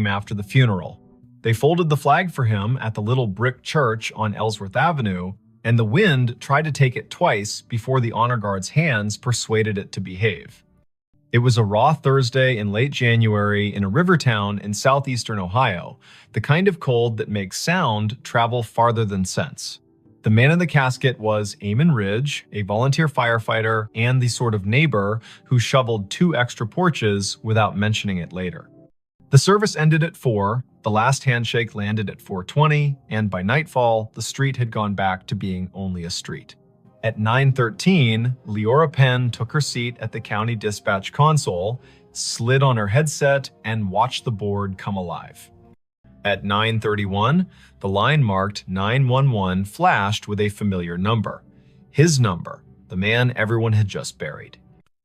came after the funeral. They folded the flag for him at the little brick church on Ellsworth Avenue, and the wind tried to take it twice before the honor guard's hands persuaded it to behave. It was a raw Thursday in late January in a river town in southeastern Ohio, the kind of cold that makes sound travel farther than sense. The man in the casket was Eamon Ridge, a volunteer firefighter and the sort of neighbor who shoveled 2 extra porches without mentioning it later. The service ended at 4, the last handshake landed at 4:20, and by nightfall, the street had gone back to being only a street. At 9:13, Leora Penn took her seat at the county dispatch console, slid on her headset, and watched the board come alive. At 9:31, the line marked 911 flashed with a familiar number. His number, the man everyone had just buried.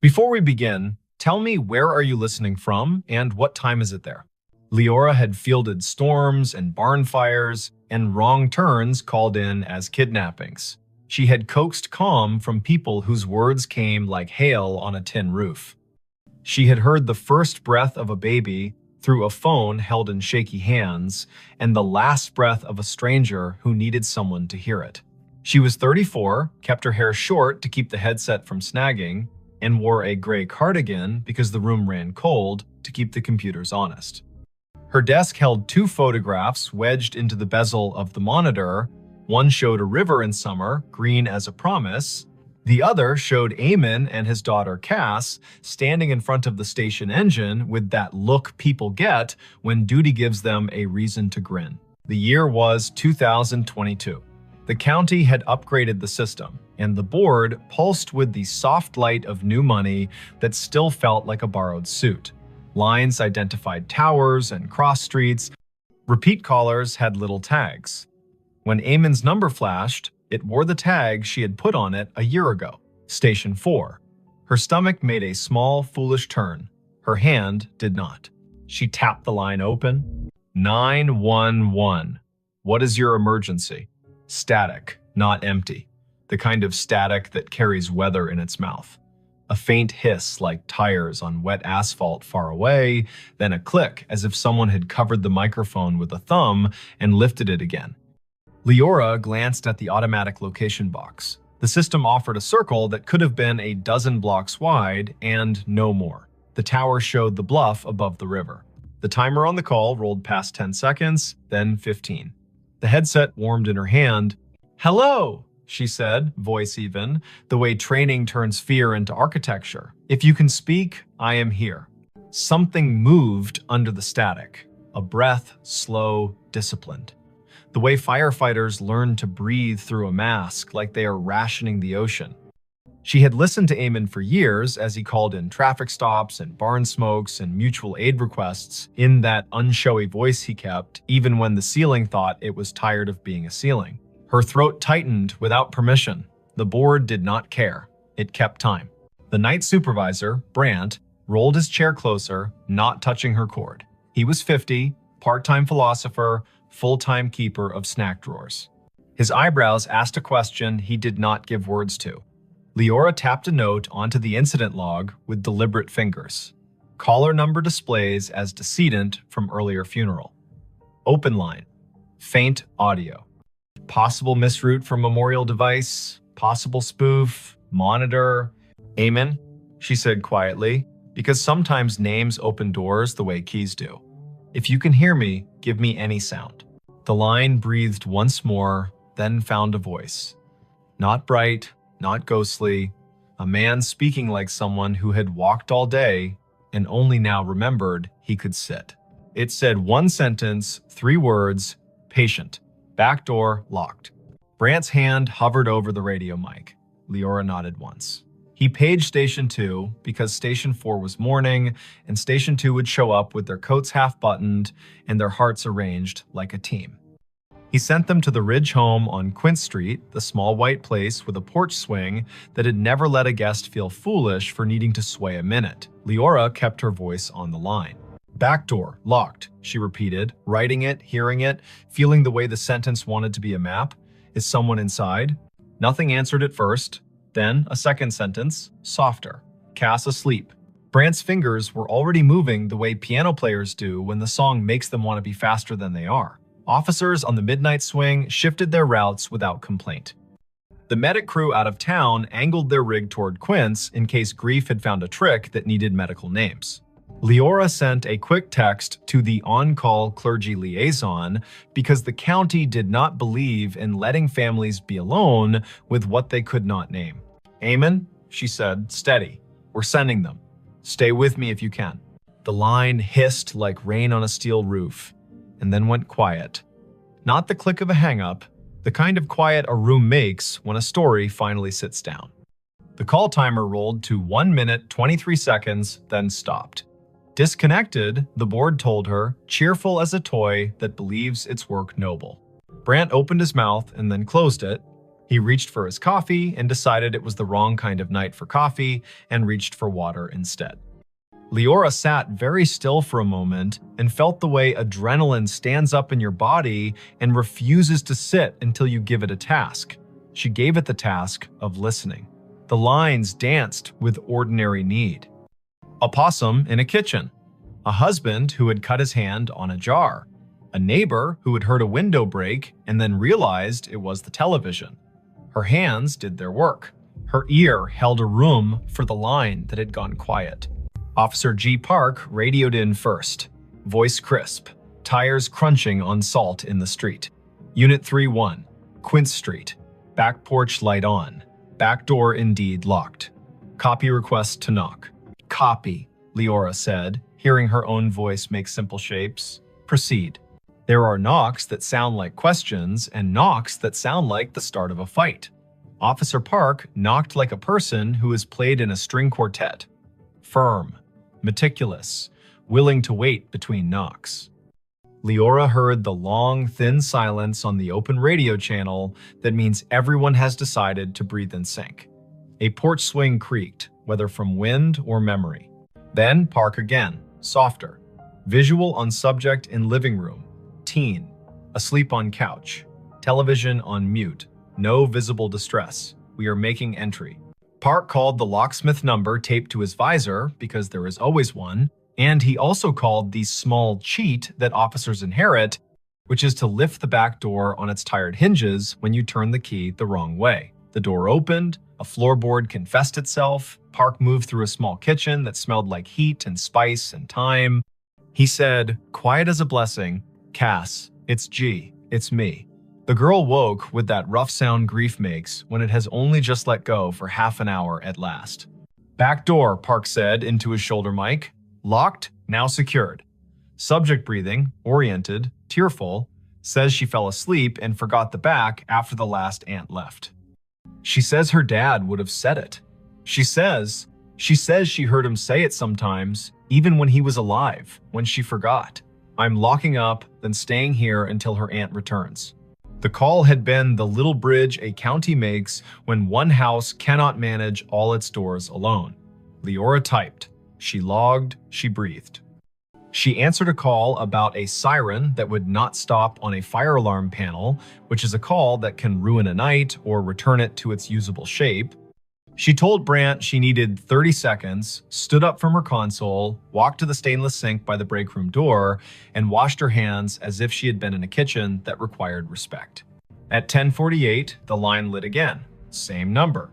Before we begin, tell me, where are you listening from and what time is it there? Leora had fielded storms and barn fires, and wrong turns called in as kidnappings. She had coaxed calm from people whose words came like hail on a tin roof. She had heard the first breath of a baby through a phone held in shaky hands, and the last breath of a stranger who needed someone to hear it. She was 34, kept her hair short to keep the headset from snagging, and wore a gray cardigan because the room ran cold to keep the computers honest. Her desk held 2 photographs wedged into the bezel of the monitor. One showed a river in summer, green as a promise. The other showed Eamon and his daughter Cass standing in front of the station engine with that look people get when duty gives them a reason to grin. The year was 2022. The county had upgraded the system, and the board pulsed with the soft light of new money that still felt like a borrowed suit. Lines identified towers and cross streets. Repeat callers had little tags. When Eamon's number flashed, it wore the tag she had put on it a year ago, Station 4. Her stomach made a small, foolish turn. Her hand did not. She tapped the line open. 911. What is your emergency? Static, not empty. The kind of static that carries weather in its mouth. A faint hiss like tires on wet asphalt far away, then a click as if someone had covered the microphone with a thumb and lifted it again. Leora glanced at the automatic location box. The system offered a circle that could have been a dozen blocks wide and no more. The tower showed the bluff above the river. The timer on the call rolled past 10 seconds, then 15. The headset warmed in her hand. "Hello," she said, voice even, the way training turns fear into architecture. "If you can speak, I am here." Something moved under the static. A breath, slow, disciplined. The way firefighters learn to breathe through a mask like they are rationing the ocean. She had listened to Eamon for years as he called in traffic stops and barn smokes and mutual aid requests in that unshowy voice he kept, even when the ceiling thought it was tired of being a ceiling. Her throat tightened without permission. The board did not care. It kept time. The night supervisor, Brandt, rolled his chair closer, not touching her cord. He was 50, part-time philosopher, full-time keeper of snack drawers. His eyebrows asked a question he did not give words to. Leora tapped a note onto the incident log with deliberate fingers. Caller number displays as decedent from earlier funeral. Open line. Faint audio. Possible misroute from memorial device. Possible spoof. Monitor. "Eamon," she said quietly, because sometimes names open doors the way keys do. "If you can hear me, give me any sound." The line breathed once more, then found a voice. Not bright, not ghostly, a man speaking like someone who had walked all day and only now remembered he could sit. It said one sentence, 3 words, patient, back door locked. Brandt's hand hovered over the radio mic. Leora nodded once. He paged Station 2 because Station 4 was morning, and Station 2 would show up with their coats half-buttoned and their hearts arranged like a team. He sent them to the Ridge home on Quint Street, the small white place with a porch swing that had never let a guest feel foolish for needing to sway a minute. Leora kept her voice on the line. "Back door, locked," she repeated, writing it, hearing it, feeling the way the sentence wanted to be a map. "Is someone inside?" Nothing answered at first. Then a second sentence, softer. "Cass asleep." Brant's fingers were already moving the way piano players do when the song makes them want to be faster than they are. Officers on the midnight swing shifted their routes without complaint. The medic crew out of town angled their rig toward Quince in case Grief had found a trick that needed medical names. Leora sent a quick text to the on-call clergy liaison because the county did not believe in letting families be alone with what they could not name. "Amen," she said, "steady. We're sending them. Stay with me if you can." The line hissed like rain on a steel roof, and then went quiet. Not the click of a hang-up, the kind of quiet a room makes when a story finally sits down. The call timer rolled to 1 minute 23 seconds, then stopped. Disconnected, the board told her, cheerful as a toy that believes its work noble. Brant opened his mouth and then closed it. He reached for his coffee and decided it was the wrong kind of night for coffee and reached for water instead. Leora sat very still for a moment and felt the way adrenaline stands up in your body and refuses to sit until you give it a task. She gave it the task of listening. The lines danced with ordinary need. A possum in a kitchen. A husband who had cut his hand on a jar. A neighbor who had heard a window break and then realized it was the television. Her hands did their work. Her ear held a room for the line that had gone quiet. Officer G. Park radioed in first. Voice crisp. Tires crunching on salt in the street. Unit 3-1. Quince Street. Back porch light on. Back door indeed locked. Copy request to knock. "Copy," Leora said, hearing her own voice make simple shapes. "Proceed." There are knocks that sound like questions and knocks that sound like the start of a fight. Officer Park knocked like a person who has played in a string quartet. Firm, meticulous, willing to wait between knocks. Leora heard the long, thin silence on the open radio channel that means everyone has decided to breathe in sync. A porch swing creaked, whether from wind or memory. Then Park again, softer. Visual on subject in living room. Teen. Asleep on couch. Television on mute. No visible distress. We are making entry. Park called the locksmith number taped to his visor, because there is always one, and he also called the small cheat that officers inherit, which is to lift the back door on its tired hinges when you turn the key the wrong way. The door opened, a floorboard confessed itself, Park moved through a small kitchen that smelled like heat and spice and thyme. He said, quiet as a blessing, "Cass, it's G, it's me." The girl woke with that rough sound grief makes when it has only just let go for half an hour at last. "Back door," Park said into his shoulder mic. "Locked, now secured." Subject breathing, oriented, tearful, says she fell asleep and forgot the back after the last aunt left. She says her dad would have said it. She says she heard him say it sometimes, even when he was alive, when she forgot. "I'm locking up, then staying here until her aunt returns." The call had been the little bridge a county makes when one house cannot manage all its doors alone. Leora typed. She logged, she breathed. She answered a call about a siren that would not stop on a fire alarm panel, which is a call that can ruin a night or return it to its usable shape. She told Brant she needed 30 seconds, stood up from her console, walked to the stainless sink by the break room door, and washed her hands as if she had been in a kitchen that required respect. At 10:48, the line lit again. Same number.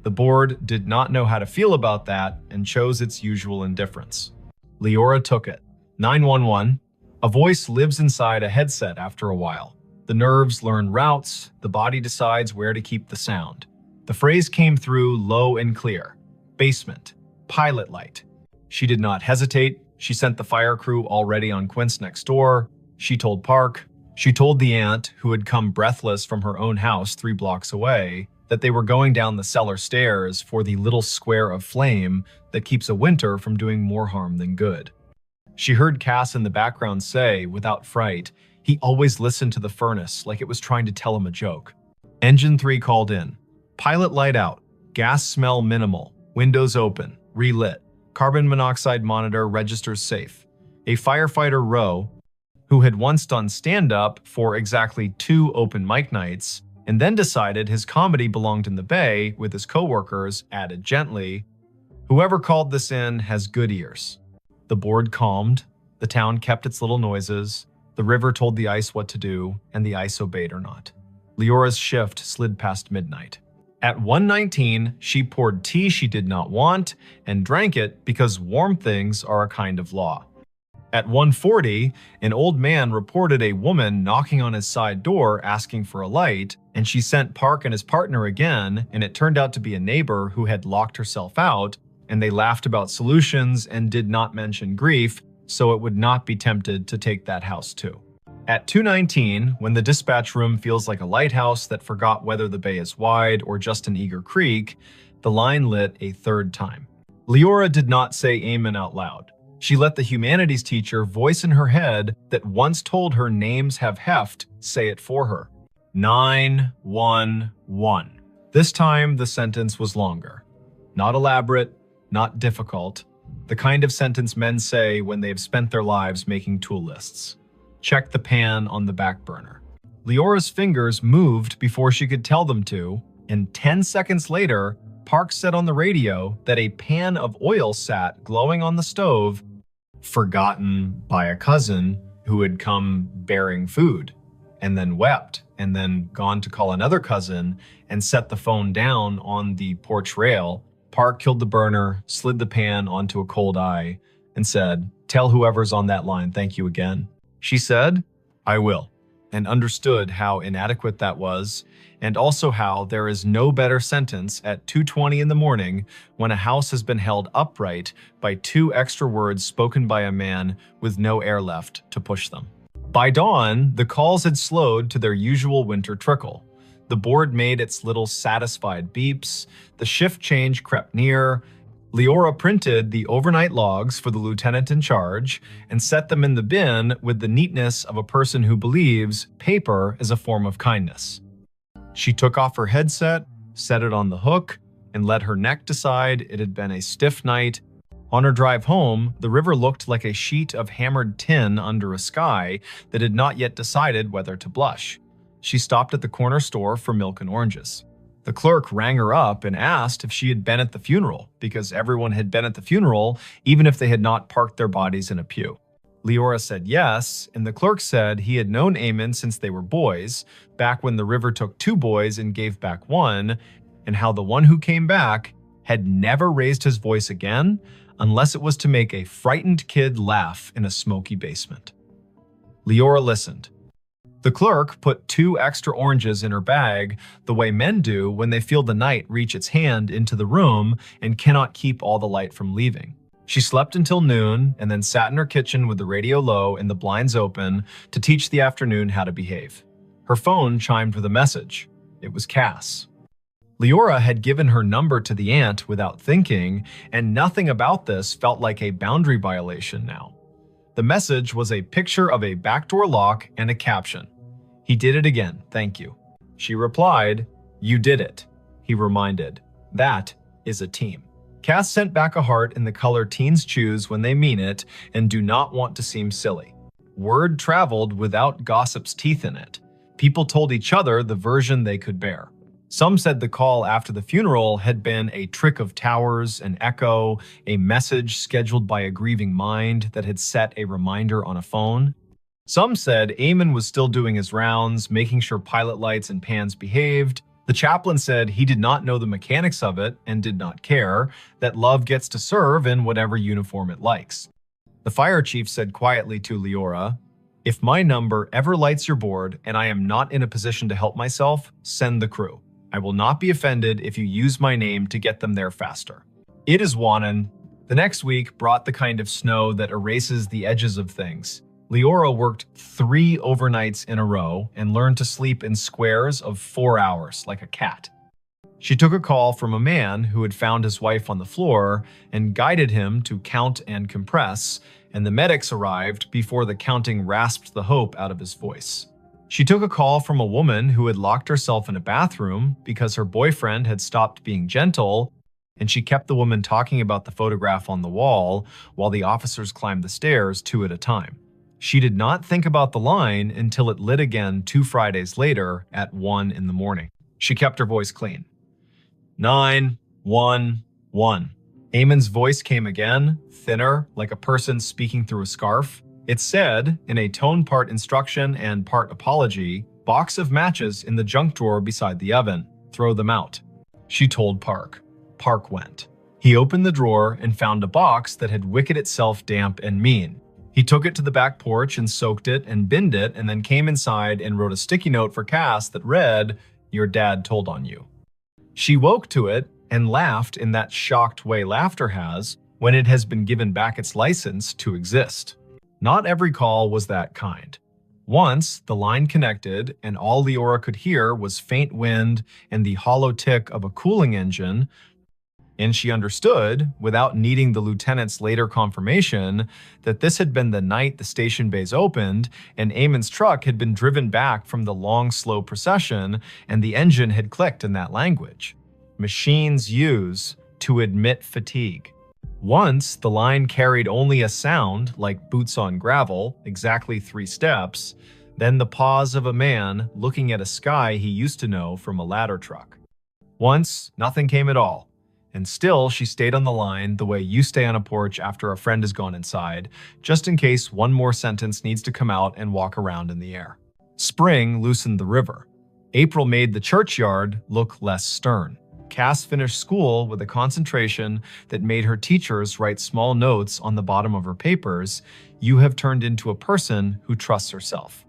The board did not know how to feel about that and chose its usual indifference. Leora took it. 911. A voice lives inside a headset after a while. The nerves learn routes, the body decides where to keep the sound. The phrase came through low and clear. Basement. Pilot light. She did not hesitate. She sent the fire crew already on Quince next door. She told Park. She told the aunt, who had come breathless from her own house 3 blocks away, that they were going down the cellar stairs for the little square of flame that keeps a winter from doing more harm than good. She heard Cass in the background say, without fright, he always listened to the furnace like it was trying to tell him a joke. Engine 3 called in. Pilot light out. Gas smell minimal. Windows open. Relit. Carbon monoxide monitor registers safe. A firefighter Rowe, who had once done stand-up for exactly 2 open mic nights, and then decided his comedy belonged in the bay with his coworkers, added gently, Whoever called this in has good ears. The board calmed, the town kept its little noises, the river told the ice what to do, and the ice obeyed or not. Leora's shift slid past midnight. At 1:19, she poured tea she did not want and drank it because warm things are a kind of law. At 1:40, an old man reported a woman knocking on his side door asking for a light, and she sent Park and his partner again, and it turned out to be a neighbor who had locked herself out, and they laughed about solutions and did not mention grief, so it would not be tempted to take that house too. At 2:19, when the dispatch room feels like a lighthouse that forgot whether the bay is wide or just an eager creek, the line lit a third time. Leora did not say amen out loud. She let the humanities teacher voice in her head that once told her names have heft say it for her. 911. This time the sentence was longer. Not elaborate, not difficult. The kind of sentence men say when they've spent their lives making tool lists. Check the pan on the back burner. Leora's fingers moved before she could tell them to, and 10 seconds later, Park said on the radio that a pan of oil sat glowing on the stove, forgotten by a cousin who had come bearing food, and then wept, and then gone to call another cousin and set the phone down on the porch rail. Park killed the burner, slid the pan onto a cold eye, and said, "Tell whoever's on that line thank you again." She said, "I will," and understood how inadequate that was, and also how there is no better sentence at 2:20 in the morning when a house has been held upright by 2 extra words spoken by a man with no air left to push them. By dawn, the calls had slowed to their usual winter trickle. The board made its little satisfied beeps, the shift change crept near. Leora printed the overnight logs for the lieutenant in charge and set them in the bin with the neatness of a person who believes paper is a form of kindness. She took off her headset, set it on the hook, and let her neck decide it had been a stiff night. On her drive home, the river looked like a sheet of hammered tin under a sky that had not yet decided whether to blush. She stopped at the corner store for milk and oranges. The clerk rang her up and asked if she had been at the funeral, because everyone had been at the funeral, even if they had not parked their bodies in a pew. Leora said yes, and the clerk said he had known Eamon since they were boys, back when the river took 2 boys and gave back 1, and how the one who came back had never raised his voice again, unless it was to make a frightened kid laugh in a smoky basement. Leora listened. The clerk put 2 extra oranges in her bag, the way men do when they feel the night reach its hand into the room and cannot keep all the light from leaving. She slept until noon and then sat in her kitchen with the radio low and the blinds open to teach the afternoon how to behave. Her phone chimed with a message. It was Cass. Leora had given her number to the aunt without thinking, and nothing about this felt like a boundary violation now. The message was a picture of a backdoor lock and a caption. "He did it again, thank you." She replied, "You did it." He reminded, "That is a team." Cass sent back a heart in the color teens choose when they mean it and do not want to seem silly. Word traveled without gossip's teeth in it. People told each other the version they could bear. Some said the call after the funeral had been a trick of towers, an echo, a message scheduled by a grieving mind that had set a reminder on a phone. Some said Eamon was still doing his rounds, making sure pilot lights and pans behaved. The chaplain said he did not know the mechanics of it and did not care, that love gets to serve in whatever uniform it likes. The fire chief said quietly to Leora, "If my number ever lights your board and I am not in a position to help myself, send the crew. I will not be offended if you use my name to get them there faster." It is Wannon. The next week brought the kind of snow that erases the edges of things. Leora worked 3 overnights in a row and learned to sleep in squares of 4 hours like a cat. She took a call from a man who had found his wife on the floor and guided him to count and compress, and the medics arrived before the counting rasped the hope out of his voice. She took a call from a woman who had locked herself in a bathroom because her boyfriend had stopped being gentle, and she kept the woman talking about the photograph on the wall while the officers climbed the stairs 2 at a time. She did not think about the line until it lit again 2 Fridays later at 1 in the morning. She kept her voice clean. 911. Eamon's voice came again, thinner, like a person speaking through a scarf. It said, in a tone part instruction and part apology, "Box of matches in the junk drawer beside the oven. Throw them out." She told Park. Park went. He opened the drawer and found a box that had wicked itself damp and mean. He took it to the back porch and soaked it and binned it, and then came inside and wrote a sticky note for Cass that read, "Your dad told on you." She woke to it and laughed in that shocked way laughter has when it has been given back its license to exist. Not every call was that kind. Once, the line connected, and all Leora could hear was faint wind and the hollow tick of a cooling engine, and she understood, without needing the lieutenant's later confirmation, that this had been the night the station bays opened, and Eamon's truck had been driven back from the long, slow procession, and the engine had clicked in that language. Machines use to admit fatigue. Once, the line carried only a sound, like boots on gravel, exactly 3 steps, then the pause of a man looking at a sky he used to know from a ladder truck. Once, nothing came at all. And still, she stayed on the line the way you stay on a porch after a friend has gone inside, just in case one more sentence needs to come out and walk around in the air. Spring loosened the river. April made the churchyard look less stern. Cass finished school with a concentration that made her teachers write small notes on the bottom of her papers. "You have turned into a person who trusts herself."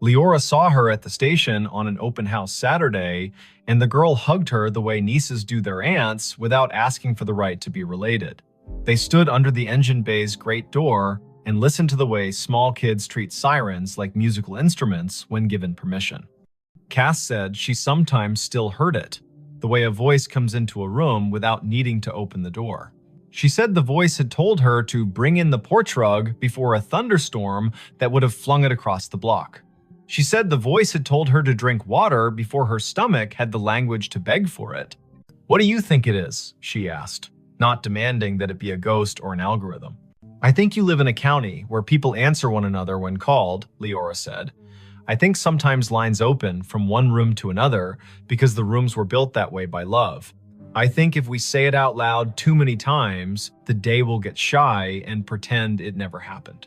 Leora saw her at the station on an open house Saturday, and the girl hugged her the way nieces do their aunts without asking for the right to be related. They stood under the engine bay's great door and listened to the way small kids treat sirens like musical instruments when given permission. Cass said she sometimes still heard it, the way a voice comes into a room without needing to open the door. She said the voice had told her to bring in the porch rug before a thunderstorm that would have flung it across the block. She said the voice had told her to drink water before her stomach had the language to beg for it. "What do you think it is?" she asked, not demanding that it be a ghost or an algorithm. "I think you live in a county where people answer one another when called," Leora said. "I think sometimes lines open from one room to another because the rooms were built that way by love. I think if we say it out loud too many times, the day will get shy and pretend it never happened.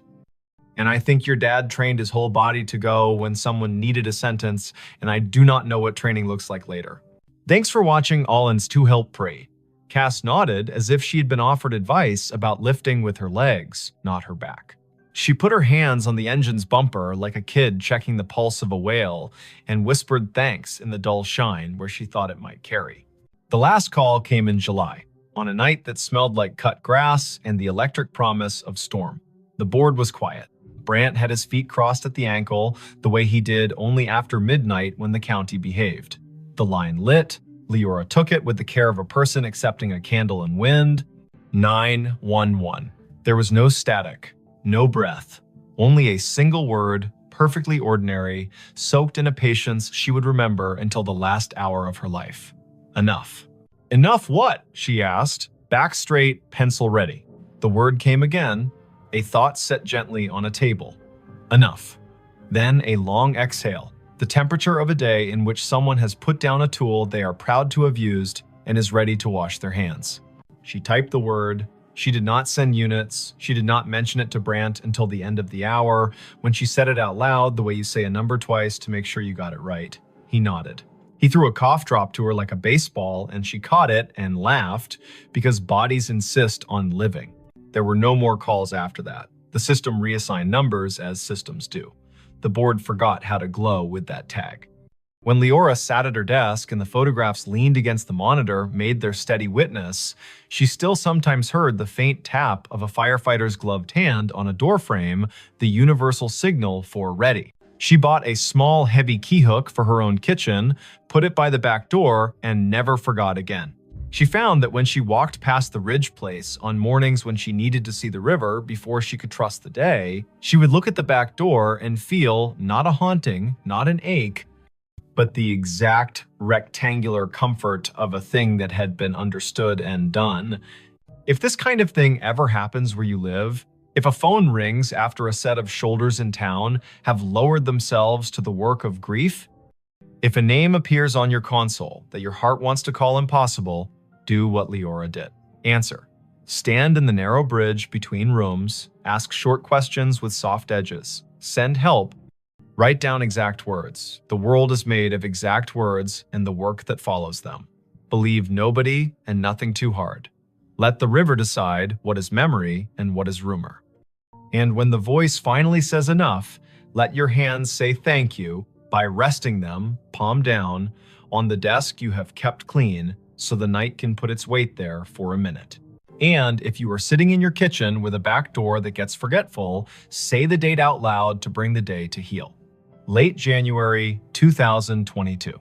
And I think your dad trained his whole body to go when someone needed a sentence, and I do not know what training looks like later." Thanks for watching Allen's To Help Pray. Cass nodded as if she had been offered advice about lifting with her legs, not her back. She put her hands on the engine's bumper like a kid checking the pulse of a whale and whispered thanks in the dull shine where she thought it might carry. The last call came in July, on a night that smelled like cut grass and the electric promise of storm. The board was quiet. Brant had his feet crossed at the ankle, the way he did only after midnight when the county behaved. The line lit. Leora took it with the care of a person accepting a candle in wind. 911. There was no static, no breath, only a single word, perfectly ordinary, soaked in a patience she would remember until the last hour of her life. Enough. "Enough what?" she asked. Back straight, pencil ready. The word came again. A thought set gently on a table. Enough. Then a long exhale, the temperature of a day in which someone has put down a tool they are proud to have used and is ready to wash their hands. She typed the word. She did not send units. She did not mention it to Brant until the end of the hour, when she said it out loud the way you say a number twice to make sure you got it right. He nodded. He threw a cough drop to her like a baseball, and she caught it and laughed because bodies insist on living. There were no more calls after that. The system reassigned numbers as systems do. The board forgot how to glow with that tag. When Leora sat at her desk and the photographs leaned against the monitor made their steady witness, she still sometimes heard the faint tap of a firefighter's gloved hand on a doorframe, the universal signal for ready. She bought a small, heavy key hook for her own kitchen, put it by the back door, and never forgot again. She found that when she walked past the Ridge place on mornings when she needed to see the river before she could trust the day, she would look at the back door and feel not a haunting, not an ache, but the exact rectangular comfort of a thing that had been understood and done. If this kind of thing ever happens where you live, if a phone rings after a set of shoulders in town have lowered themselves to the work of grief, if a name appears on your console that your heart wants to call impossible, do what Leora did. Answer. Stand in the narrow bridge between rooms, ask short questions with soft edges, send help, write down exact words. The world is made of exact words and the work that follows them. Believe nobody and nothing too hard. Let the river decide what is memory and what is rumor. And when the voice finally says enough, let your hands say thank you by resting them, palm down, on the desk you have kept clean so the night can put its weight there for a minute. And if you are sitting in your kitchen with a back door that gets forgetful, say the date out loud to bring the day to heal. Late January 2022.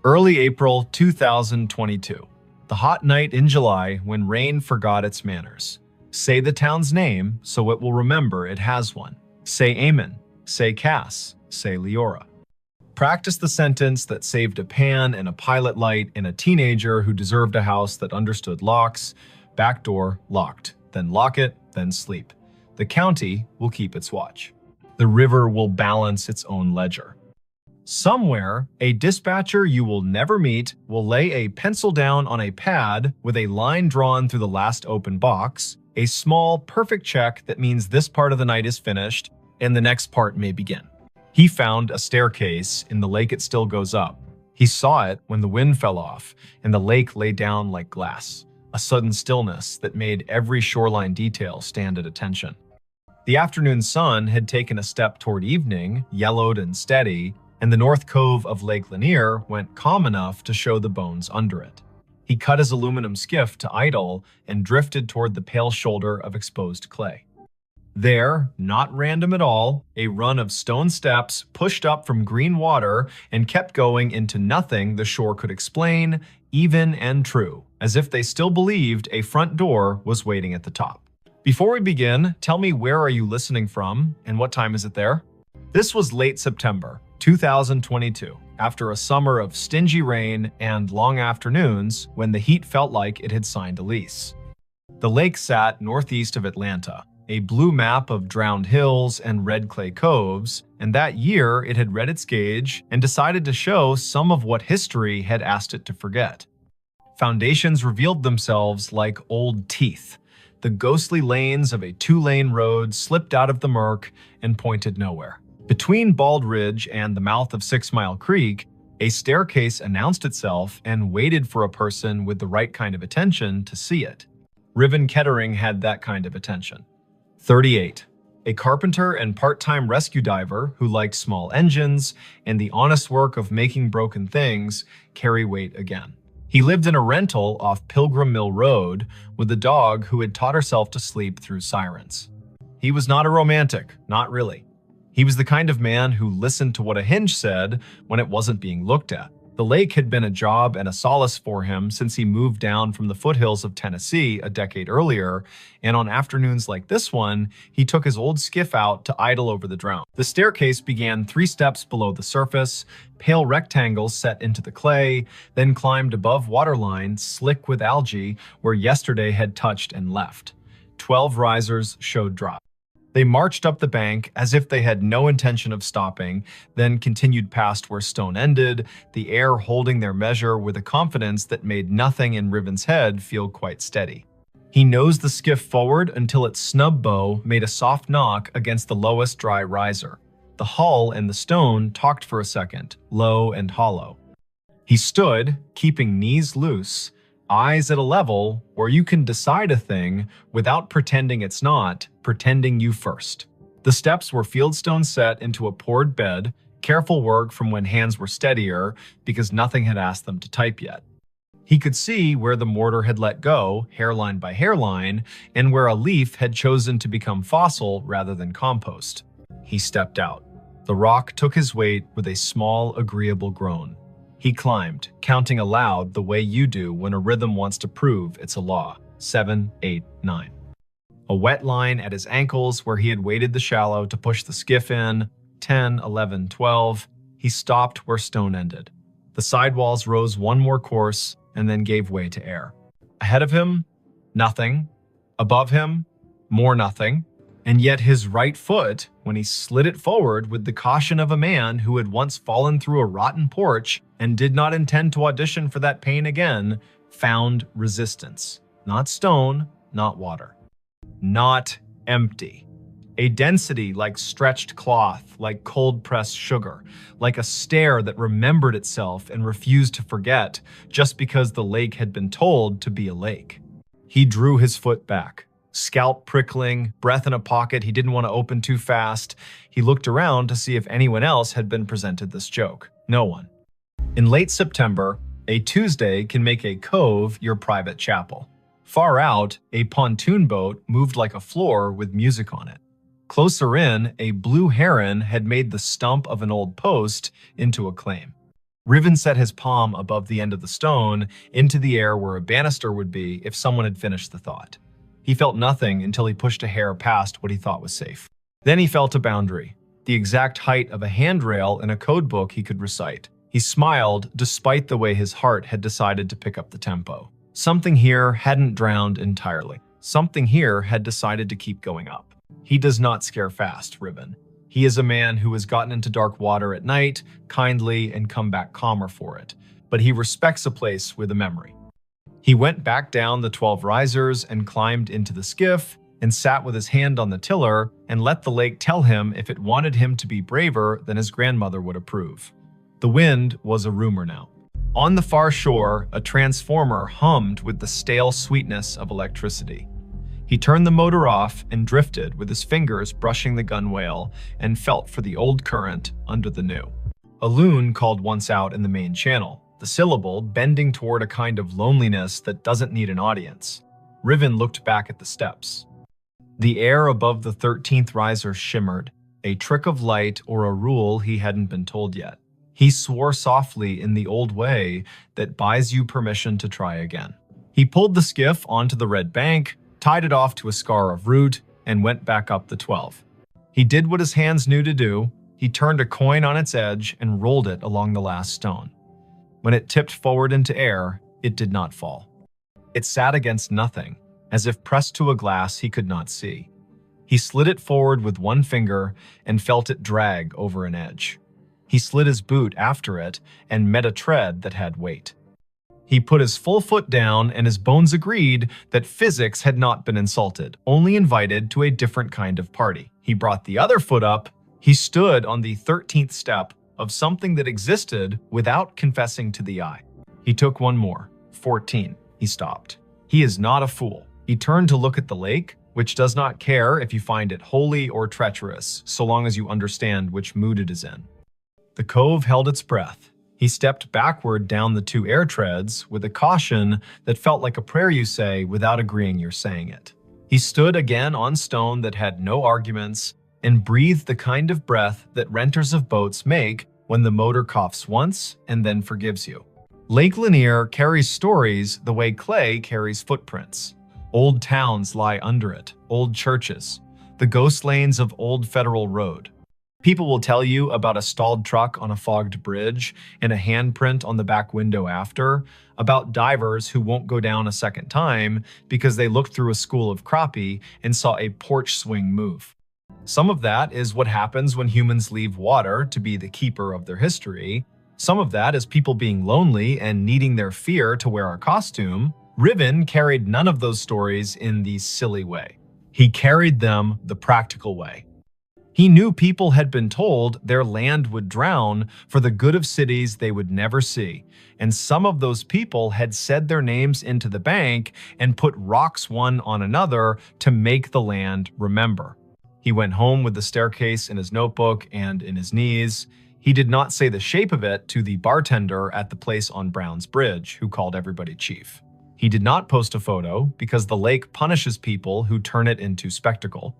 Early April 2022. The hot night in July when rain forgot its manners. Say the town's name so it will remember it has one. Say Amen. Say Cass. Say Leora. Practice the sentence that saved a pan and a pilot light in a teenager who deserved a house that understood locks. Back door locked. Then lock it, then sleep. The county will keep its watch. The river will balance its own ledger. Somewhere, a dispatcher you will never meet will lay a pencil down on a pad with a line drawn through the last open box, a small, perfect check that means this part of the night is finished and the next part may begin. He found a staircase in the lake it still goes up. He saw it when the wind fell off and the lake lay down like glass, a sudden stillness that made every shoreline detail stand at attention. The afternoon sun had taken a step toward evening, yellowed and steady, and the north cove of Lake Lanier went calm enough to show the bones under it. He cut his aluminum skiff to idle and drifted toward the pale shoulder of exposed clay. There, not random at all, a run of stone steps pushed up from green water and kept going into nothing the shore could explain, even and true, as if they still believed a front door was waiting at the top. Before we begin, tell me where are you listening from and what time is it there? This was late September 2022, after a summer of stingy rain and long afternoons when the heat felt like it had signed a lease. The lake sat northeast of Atlanta, a blue map of drowned hills and red clay coves, and that year it had read its gauge and decided to show some of what history had asked it to forget. Foundations revealed themselves like old teeth. The ghostly lanes of a two-lane road slipped out of the murk and pointed nowhere. Between Bald Ridge and the mouth of 6 Mile Creek, a staircase announced itself and waited for a person with the right kind of attention to see it. Riven Kettering had that kind of attention. 38. A carpenter and part-time rescue diver who liked small engines and the honest work of making broken things carry weight again. He lived in a rental off Pilgrim Mill Road with a dog who had taught herself to sleep through sirens. He was not a romantic, not really. He was the kind of man who listened to what a hinge said when it wasn't being looked at. The lake had been a job and a solace for him since he moved down from the foothills of Tennessee a decade earlier, and on afternoons like this one, he took his old skiff out to idle over the drown. The staircase began 3 steps below the surface, pale rectangles set into the clay, then climbed above waterline, slick with algae, where yesterday had touched and left. 12 risers showed drop. They marched up the bank as if they had no intention of stopping, then continued past where stone ended, the air holding their measure with a confidence that made nothing in Riven's head feel quite steady. He nosed the skiff forward until its snub bow made a soft knock against the lowest dry riser. The hull and the stone talked for a second, low and hollow. He stood, keeping knees loose, eyes at a level where you can decide a thing without pretending it's not, pretending you first. The steps were fieldstone set into a poured bed, careful work from when hands were steadier because nothing had asked them to type yet. He could see where the mortar had let go, hairline by hairline, and where a leaf had chosen to become fossil rather than compost. He stepped out. The rock took his weight with a small, agreeable groan. He climbed, counting aloud the way you do when a rhythm wants to prove it's a law. 7, 8, 9. A wet line at his ankles where he had waded the shallow to push the skiff in. 10, 11, 12. He stopped where stone ended. The sidewalls rose one more course and then gave way to air. Ahead of him, nothing. Above him, more nothing. And yet his right foot, when he slid it forward with the caution of a man who had once fallen through a rotten porch and did not intend to audition for that pain again, found resistance. Not stone, not water. Not empty. A density like stretched cloth, like cold-pressed sugar, like a stare that remembered itself and refused to forget just because the lake had been told to be a lake. He drew his foot back, scalp prickling, breath in a pocket he didn't want to open too fast. He looked around to see if anyone else had been presented this joke. No one. In late September, a Tuesday can make a cove your private chapel. Far out, a pontoon boat moved like a floor with music on it. Closer in, a blue heron had made the stump of an old post into a claim. Riven set his palm above the end of the stone into the air where a banister would be if someone had finished the thought. He felt nothing until he pushed a hair past what he thought was safe. Then he felt a boundary, the exact height of a handrail in a code book he could recite. He smiled despite the way his heart had decided to pick up the tempo. Something here hadn't drowned entirely. Something here had decided to keep going up. He does not scare fast, Riven. He is a man who has gotten into dark water at night, kindly, and come back calmer for it. But he respects a place with a memory. He went back down the 12 risers and climbed into the skiff and sat with his hand on the tiller and let the lake tell him if it wanted him to be braver than his grandmother would approve. The wind was a rumor now. On the far shore, a transformer hummed with the stale sweetness of electricity. He turned the motor off and drifted with his fingers brushing the gunwale and felt for the old current under the new. A loon called once out in the main channel, the syllable bending toward a kind of loneliness that doesn't need an audience. Riven looked back at the steps. The air above the 13th riser shimmered, a trick of light or a rule he hadn't been told yet. He swore softly in the old way that buys you permission to try again. He pulled the skiff onto the red bank, tied it off to a scar of root, and went back up the 12. He did what his hands knew to do. He turned a coin on its edge and rolled it along the last stone. When it tipped forward into air, it did not fall. It sat against nothing, as if pressed to a glass he could not see. He slid it forward with one finger and felt it drag over an edge. He slid his boot after it and met a tread that had weight. He put his full foot down and his bones agreed that physics had not been insulted, only invited to a different kind of party. He brought the other foot up. He stood on the 13th step of something that existed without confessing to the eye. He took one more. 14. He stopped. He is not a fool. He turned to look at the lake, which does not care if you find it holy or treacherous, so long as you understand which mood it is in. The cove held its breath. He stepped backward down the 2 air treads with a caution that felt like a prayer you say without agreeing you're saying it. He stood again on stone that had no arguments and breathed the kind of breath that renters of boats make when the motor coughs once and then forgives you. Lake Lanier carries stories the way clay carries footprints. Old towns lie under it, old churches, the ghost lanes of Old Federal Road. People will tell you about a stalled truck on a fogged bridge and a handprint on the back window after, about divers who won't go down a second time because they looked through a school of crappie and saw a porch swing move. Some of that is what happens when humans leave water to be the keeper of their history. Some of that is people being lonely and needing their fear to wear a costume. Riven carried none of those stories in the silly way. He carried them the practical way. He knew people had been told their land would drown for the good of cities they would never see, and some of those people had said their names into the bank and put rocks one on another to make the land remember. He went home with the staircase in his notebook and in his knees. He did not say the shape of it to the bartender at the place on Brown's Bridge, who called everybody chief. He did not post a photo because the lake punishes people who turn it into spectacle.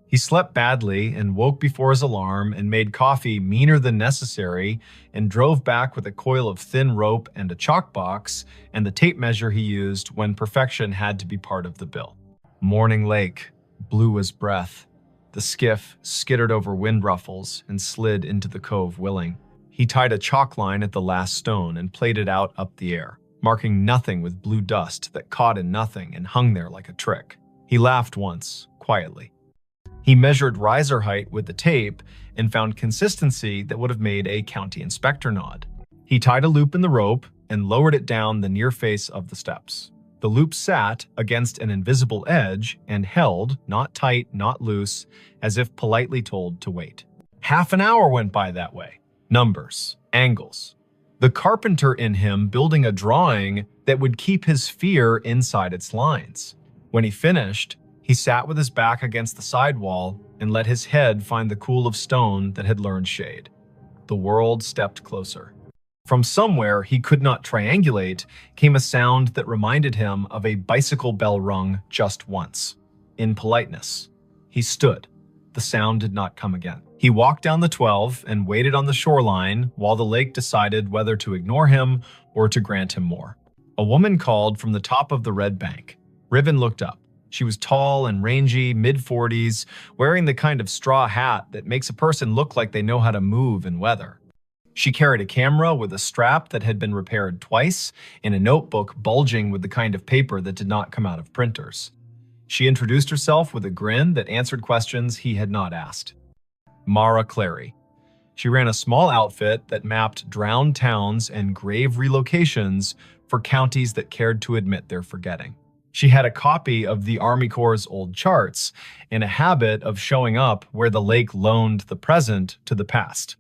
He slept badly and woke before his alarm and made coffee meaner than necessary and drove back with a coil of thin rope and a chalk box and the tape measure he used when perfection had to be part of the bill. Morning lake, blue as breath. The skiff skittered over wind ruffles and slid into the cove willing. He tied a chalk line at the last stone and played it out up the air, marking nothing with blue dust that caught in nothing and hung there like a trick. He laughed once, quietly. He measured riser height with the tape and found consistency that would have made a county inspector nod. He tied a loop in the rope and lowered it down the near face of the steps. The loop sat against an invisible edge and held, not tight, not loose, as if politely told to wait. Half an hour went by that way. Numbers, angles. The carpenter in him building a drawing that would keep his fear inside its lines. When he finished, he sat with his back against the sidewall and let his head find the cool of stone that had learned shade. The world stepped closer. From somewhere he could not triangulate came a sound that reminded him of a bicycle bell rung just once. In politeness, he stood. The sound did not come again. He walked down the 12 and waited on the shoreline while the lake decided whether to ignore him or to grant him more. A woman called from the top of the red bank. Riven looked up. She was tall and rangy, mid-40s, wearing the kind of straw hat that makes a person look like they know how to move in weather. She carried a camera with a strap that had been repaired twice and a notebook bulging with the kind of paper that did not come out of printers. She introduced herself with a grin that answered questions he had not asked. Mara Clary. She ran a small outfit that mapped drowned towns and grave relocations for counties that cared to admit their forgetting. She had a copy of the Army Corps' old charts and a habit of showing up where the lake loaned the present to the past.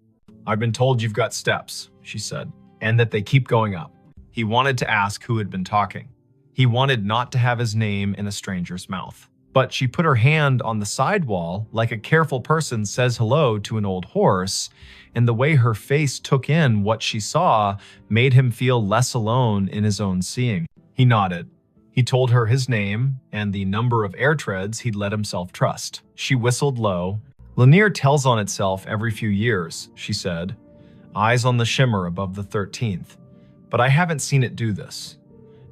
"I've been told you've got steps," she said, "and that they keep going up." He wanted to ask who had been talking. He wanted not to have his name in a stranger's mouth. But she put her hand on the sidewall like a careful person says hello to an old horse, and the way her face took in what she saw made him feel less alone in his own seeing. He nodded. He told her his name and the number of air treads he'd let himself trust. She whistled low. "Linger tells on itself every few years," she said, eyes on the shimmer above the 13th. "But I haven't seen it do this.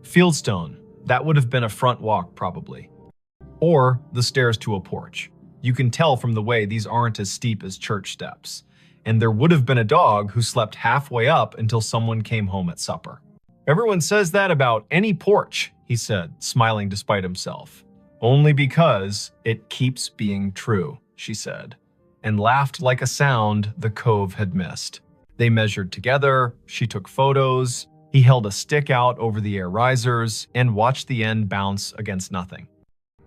Fieldstone, that would have been a front walk probably. Or the stairs to a porch. You can tell from the way these aren't as steep as church steps. And there would have been a dog who slept halfway up until someone came home at supper." "Everyone says that about any porch," he said, smiling despite himself. "Only because it keeps being true," she said, and laughed like a sound the cove had missed. They measured together, she took photos, he held a stick out over the air risers and watched the end bounce against nothing.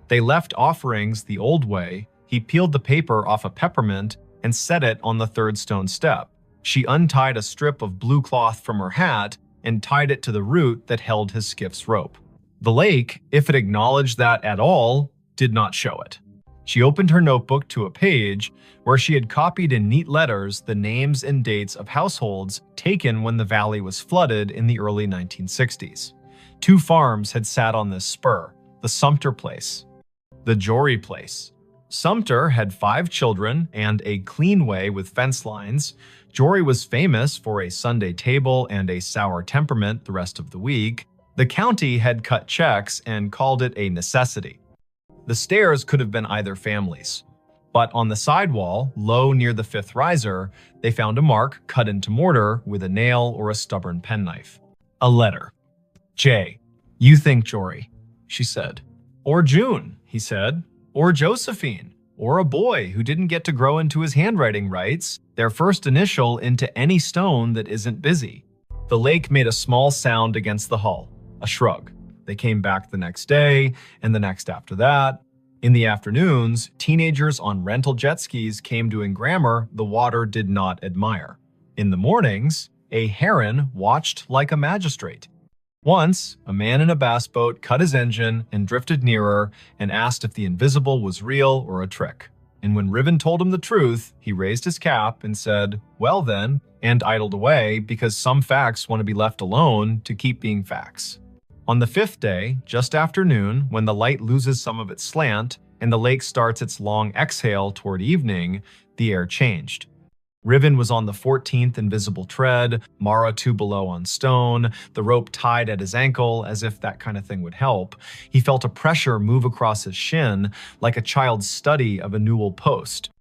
They left offerings the old way. He peeled the paper off a peppermint and set it on the third stone step. She untied a strip of blue cloth from her hat and tied it to the root that held his skiff's rope. The lake, if it acknowledged that at all, did not show it. She opened her notebook to a page where she had copied in neat letters the names and dates of households taken when the valley was flooded in the early 1960s. 2 farms had sat on this spur, the Sumter place, the Jory place. Sumter had 5 children and a clean way with fence lines. Jory was famous for a Sunday table and a sour temperament the rest of the week. The county had cut checks and called it a necessity. The stairs could have been either family's. But on the sidewall, low near the 5th riser, they found a mark cut into mortar with a nail or a stubborn penknife. A letter. "Jay, you think Jory," she said. "Or June," he said. "Or Josephine. Or a boy who didn't get to grow into his handwriting rights, their first initial into any stone that isn't busy." The lake made a small sound against the hull, a shrug. They came back the next day, and the next after that. In the afternoons, teenagers on rental jet skis came doing grammar the water did not admire. In the mornings, a heron watched like a magistrate. Once, a man in a bass boat cut his engine and drifted nearer and asked if the invisible was real or a trick. And when Riven told him the truth, he raised his cap and said, "Well then," and idled away because some facts want to be left alone to keep being facts. On the 5th day, just after noon, when the light loses some of its slant and the lake starts its long exhale toward evening, the air changed. Riven was on the 14th invisible tread, Mara 2 below on stone, the rope tied at his ankle as if that kind of thing would help. He felt a pressure move across his shin like a child's study of a newel post.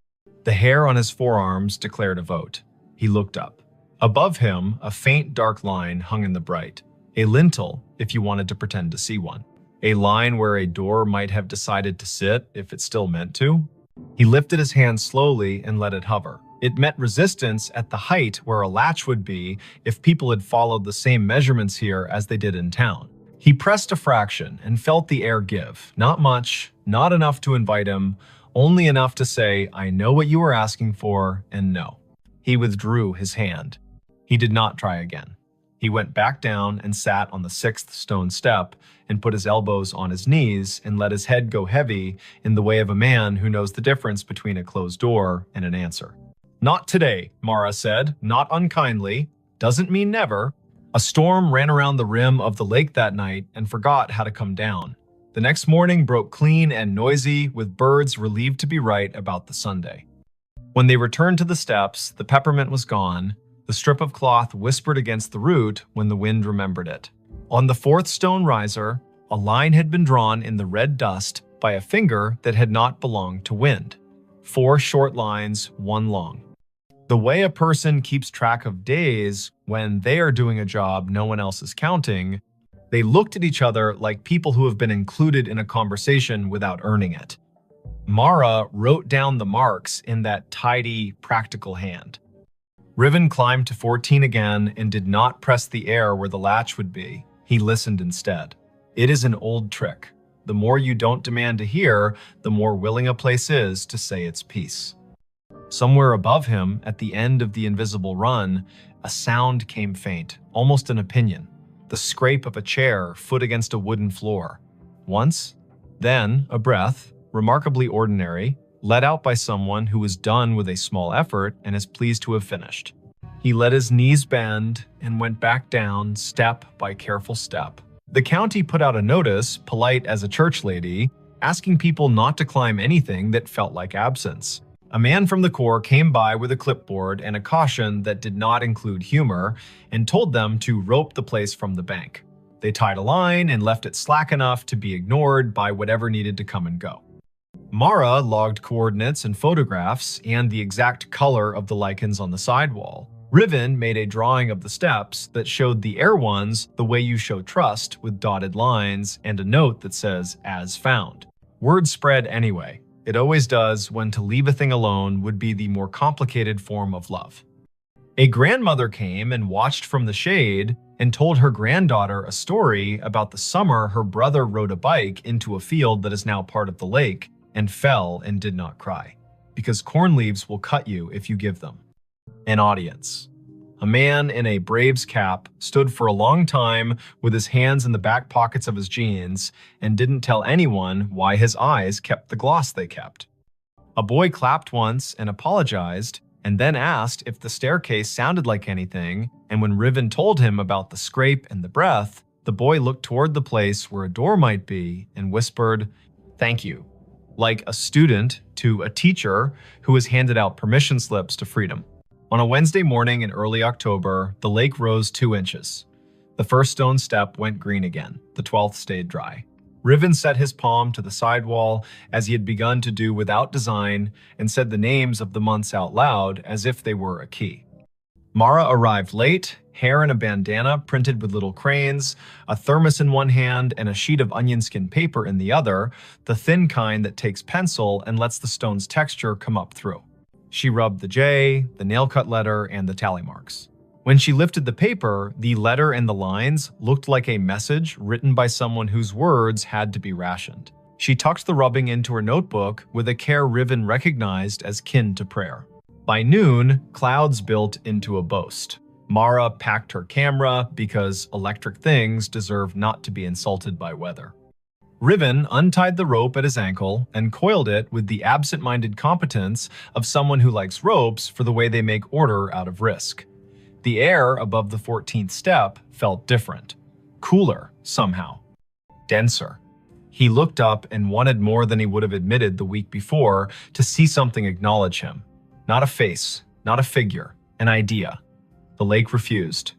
The hair on his forearms declared a vote. He looked up. Above him, a faint dark line hung in the bright. A lintel, if you wanted to pretend to see one. A line where a door might have decided to sit if it still meant to. He lifted his hand slowly and let it hover. It met resistance at the height where a latch would be if people had followed the same measurements here as they did in town. He pressed a fraction and felt the air give. Not much, not enough to invite him, only enough to say, "I know what you were asking for," and no. He withdrew his hand. He did not try again. He went back down and sat on the 6th stone step and put his elbows on his knees and let his head go heavy in the way of a man who knows the difference between a closed door and an answer. "Not today," Mara said, not unkindly. "Doesn't mean never." A storm ran around the rim of the lake that night and forgot how to come down. The next morning broke clean and noisy, with birds relieved to be right about the Sunday. When they returned to the steps, the peppermint was gone. The strip of cloth whispered against the root when the wind remembered it. On the 4th stone riser, a line had been drawn in the red dust by a finger that had not belonged to wind. 4 short lines, 1 long. The way a person keeps track of days when they are doing a job no one else is counting, they looked at each other like people who have been included in a conversation without earning it. Mara wrote down the marks in that tidy, practical hand. Riven climbed to 14 again and did not press the air where the latch would be. He listened instead. It is an old trick. The more you don't demand to hear, the more willing a place is to say its piece. Somewhere above him, at the end of the invisible run, a sound came faint, almost an opinion. The scrape of a chair, foot against a wooden floor. Once, then a breath, remarkably ordinary, let out by someone who was done with a small effort and is pleased to have finished. He let his knees bend and went back down step by careful step. The county put out a notice, polite as a church lady, asking people not to climb anything that felt like absence. A man from the Corps came by with a clipboard and a caution that did not include humor and told them to rope the place from the bank. They tied a line and left it slack enough to be ignored by whatever needed to come and go. Mara logged coordinates and photographs and the exact color of the lichens on the sidewall. Riven made a drawing of the steps that showed the air ones the way you show trust, with dotted lines and a note that says, "As found." Word spread anyway. It always does when to leave a thing alone would be the more complicated form of love. A grandmother came and watched from the shade and told her granddaughter a story about the summer her brother rode a bike into a field that is now part of the lake and fell and did not cry, because corn leaves will cut you if you give them. An audience. A man in a Braves cap stood for a long time with his hands in the back pockets of his jeans and didn't tell anyone why his eyes kept the gloss they kept. A boy clapped once and apologized, and then asked if the staircase sounded like anything, and when Riven told him about the scrape and the breath, the boy looked toward the place where a door might be and whispered, "Thank you," like a student to a teacher who has handed out permission slips to freedom. On a Wednesday morning in early October, the lake rose 2 inches. The first stone step went green again. The 12th stayed dry. Riven set his palm to the sidewall as he had begun to do without design and said the names of the months out loud as if they were a key. Mara arrived late, hair in a bandana printed with little cranes, a thermos in one hand and a sheet of onion skin paper in the other, the thin kind that takes pencil and lets the stone's texture come up through. She rubbed the J, the nail-cut letter, and the tally marks. When she lifted the paper, the letter and the lines looked like a message written by someone whose words had to be rationed. She tucked the rubbing into her notebook with a care Riven recognized as kin to prayer. By noon, clouds built into a boast. Mara packed her camera because electric things deserve not to be insulted by weather. Riven untied the rope at his ankle and coiled it with the absent-minded competence of someone who likes ropes for the way they make order out of risk. The air above the 14th step felt different. Cooler, somehow. Denser. He looked up and wanted more than he would have admitted the week before to see something acknowledge him. Not a face, not a figure, an idea. The lake refused.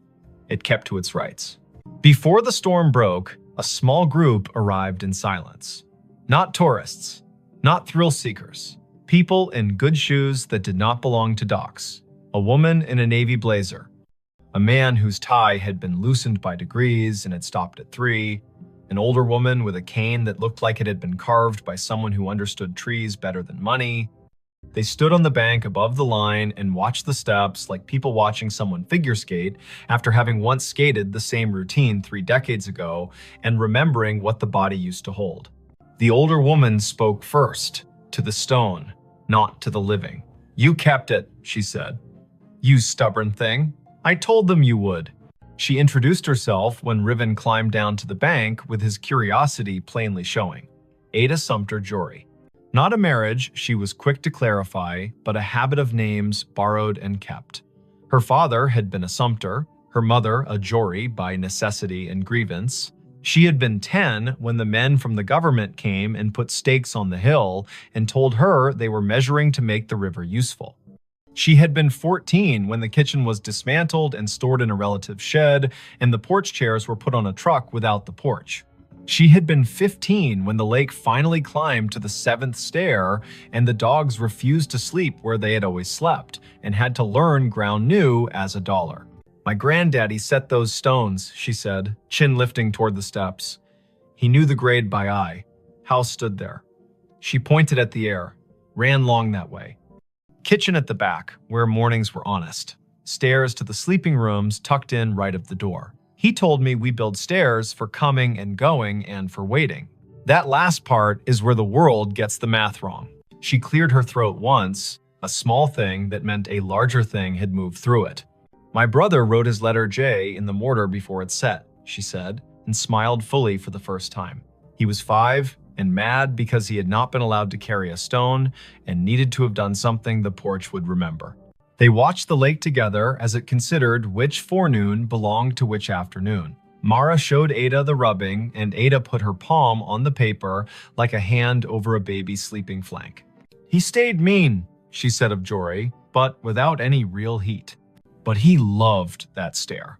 It kept to its rights. Before the storm broke, a small group arrived in silence. Not tourists, not thrill seekers. People in good shoes that did not belong to docks. A woman in a navy blazer. A man whose tie had been loosened by degrees and had stopped at 3. An older woman with a cane that looked like it had been carved by someone who understood trees better than money. They stood on the bank above the line and watched the steps like people watching someone figure skate after having once skated the same routine 3 decades ago and remembering what the body used to hold. The older woman spoke first, to the stone, not to the living. "You kept it," she said. "You stubborn thing. I told them you would." She introduced herself when Riven climbed down to the bank with his curiosity plainly showing. Ada Sumter Jory. Not a marriage, she was quick to clarify, but a habit of names borrowed and kept. Her father had been a Sumter, her mother a Jory by necessity and grievance. She had been 10 when the men from the government came and put stakes on the hill and told her they were measuring to make the river useful. She had been 14 when the kitchen was dismantled and stored in a relative's shed, and the porch chairs were put on a truck without the porch. She had been 15 when the lake finally climbed to the 7th stair and the dogs refused to sleep where they had always slept and had to learn ground new as a dollar. "My granddaddy set those stones," she said, chin lifting toward the steps. He knew the grade by eye. House stood there. She pointed at the air, ran long that way. Kitchen at the back, where mornings were honest. Stairs to the sleeping rooms tucked in right of the door. He told me we build stairs for coming and going and for waiting. That last part is where the world gets the math wrong. She cleared her throat once, a small thing that meant a larger thing had moved through it. "My brother wrote his letter J in the mortar before it set," she said, and smiled fully for the first time. He was 5 and mad because he had not been allowed to carry a stone and needed to have done something the porch would remember. They watched the lake together as it considered which forenoon belonged to which afternoon. Mara showed Ada the rubbing, and Ada put her palm on the paper like a hand over a baby's sleeping flank. "He stayed mean," she said of Jory, but without any real heat. But he loved that stair.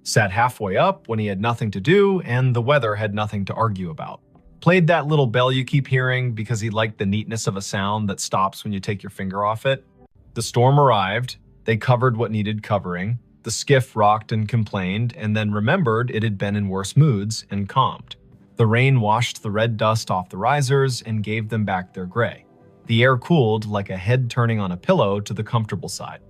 Sat halfway up when he had nothing to do and the weather had nothing to argue about. Played that little bell you keep hearing because he liked the neatness of a sound that stops when you take your finger off it. The storm arrived, they covered what needed covering, the skiff rocked and complained, and then remembered it had been in worse moods and calmed. The rain washed the red dust off the risers and gave them back their gray. The air cooled like a head turning on a pillow to the comfortable side.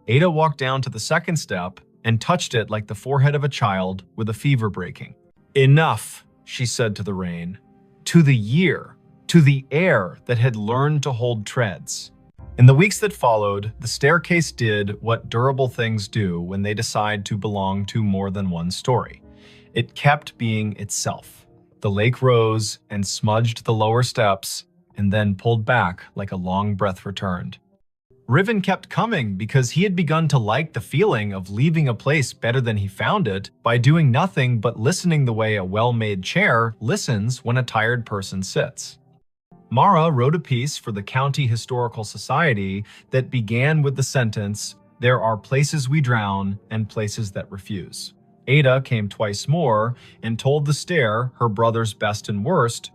Ada walked down to the second step and touched it like the forehead of a child with a fever breaking. "Enough," she said to the rain, to the year, to the air that had learned to hold treads. In the weeks that followed, the staircase did what durable things do when they decide to belong to more than one story. It kept being itself. The lake rose and smudged the lower steps and then pulled back like a long breath returned. Riven kept coming because he had begun to like the feeling of leaving a place better than he found it by doing nothing but listening the way a well-made chair listens when a tired person sits. Mara wrote a piece for the County Historical Society that began with the sentence, "There are places we drown and places that refuse." Ada came twice more and told the stair her brother's best and worst.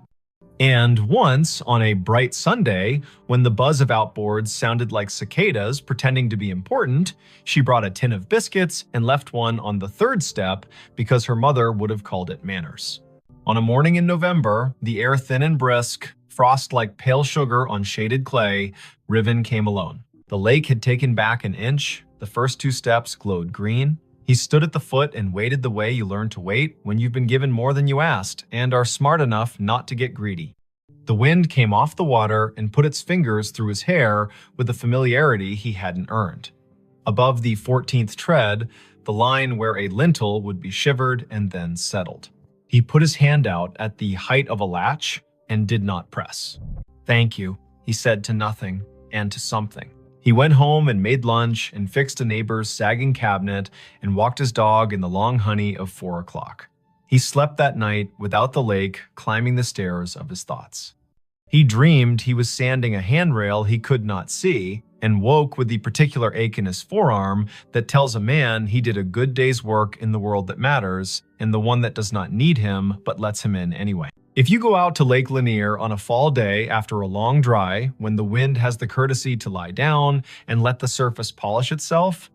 And once, on a bright Sunday, when the buzz of outboards sounded like cicadas pretending to be important, she brought a tin of biscuits and left one on the 3rd step because her mother would have called it manners. On a morning in November, the air thin and brisk, frost like pale sugar on shaded clay, Riven came alone. The lake had taken back an inch, the first 2 steps glowed green. He stood at the foot and waited the way you learn to wait when you've been given more than you asked and are smart enough not to get greedy. The wind came off the water and put its fingers through his hair with a familiarity he hadn't earned. Above the 14th tread, the line where a lintel would be shivered and then settled. He put his hand out at the height of a latch and did not press. "Thank you," he said to nothing and to something. He went home and made lunch and fixed a neighbor's sagging cabinet and walked his dog in the long honey of 4 o'clock. He slept that night without the lake climbing the stairs of his thoughts. He dreamed he was sanding a handrail he could not see and woke with the particular ache in his forearm that tells a man he did a good day's work in the world that matters and the one that does not need him but lets him in anyway. If you go out to Lake Lanier on a fall day after a long dry, when the wind has the courtesy to lie down and let the surface polish itself,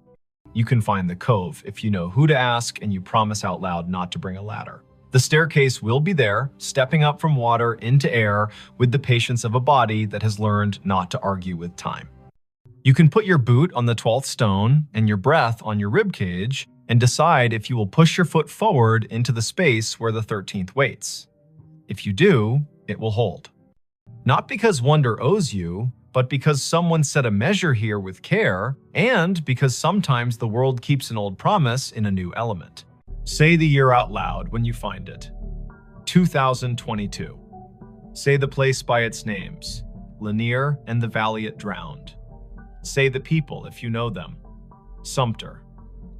you can find the cove if you know who to ask and you promise out loud not to bring a ladder. The staircase will be there, stepping up from water into air with the patience of a body that has learned not to argue with time. You can put your boot on the 12th stone and your breath on your rib cage and decide if you will push your foot forward into the space where the 13th waits. If you do, it will hold. Not because wonder owes you, but because someone set a measure here with care, and because sometimes the world keeps an old promise in a new element. Say the year out loud when you find it. 2022. Say the place by its names. Lanier and the valley it drowned. Say the people if you know them. Sumter.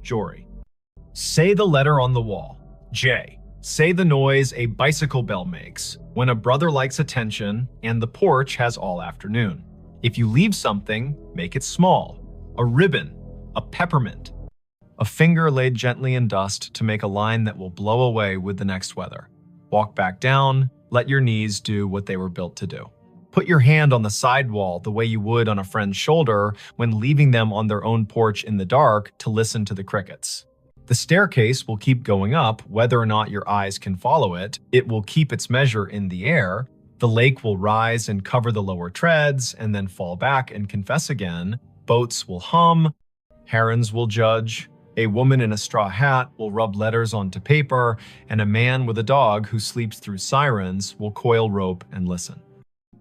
Jory. Say the letter on the wall. J. Say the noise a bicycle bell makes when a brother likes attention and the porch has all afternoon. If you leave something, make it small. A ribbon, a peppermint. A finger laid gently in dust to make a line that will blow away with the next weather. Walk back down, let your knees do what they were built to do. Put your hand on the sidewall the way you would on a friend's shoulder when leaving them on their own porch in the dark to listen to the crickets. The staircase will keep going up whether or not your eyes can follow it. It will keep its measure in the air. The lake will rise and cover the lower treads and then fall back and confess again. Boats will hum. Herons will judge. A woman in a straw hat will rub letters onto paper, and a man with a dog who sleeps through sirens will coil rope and listen.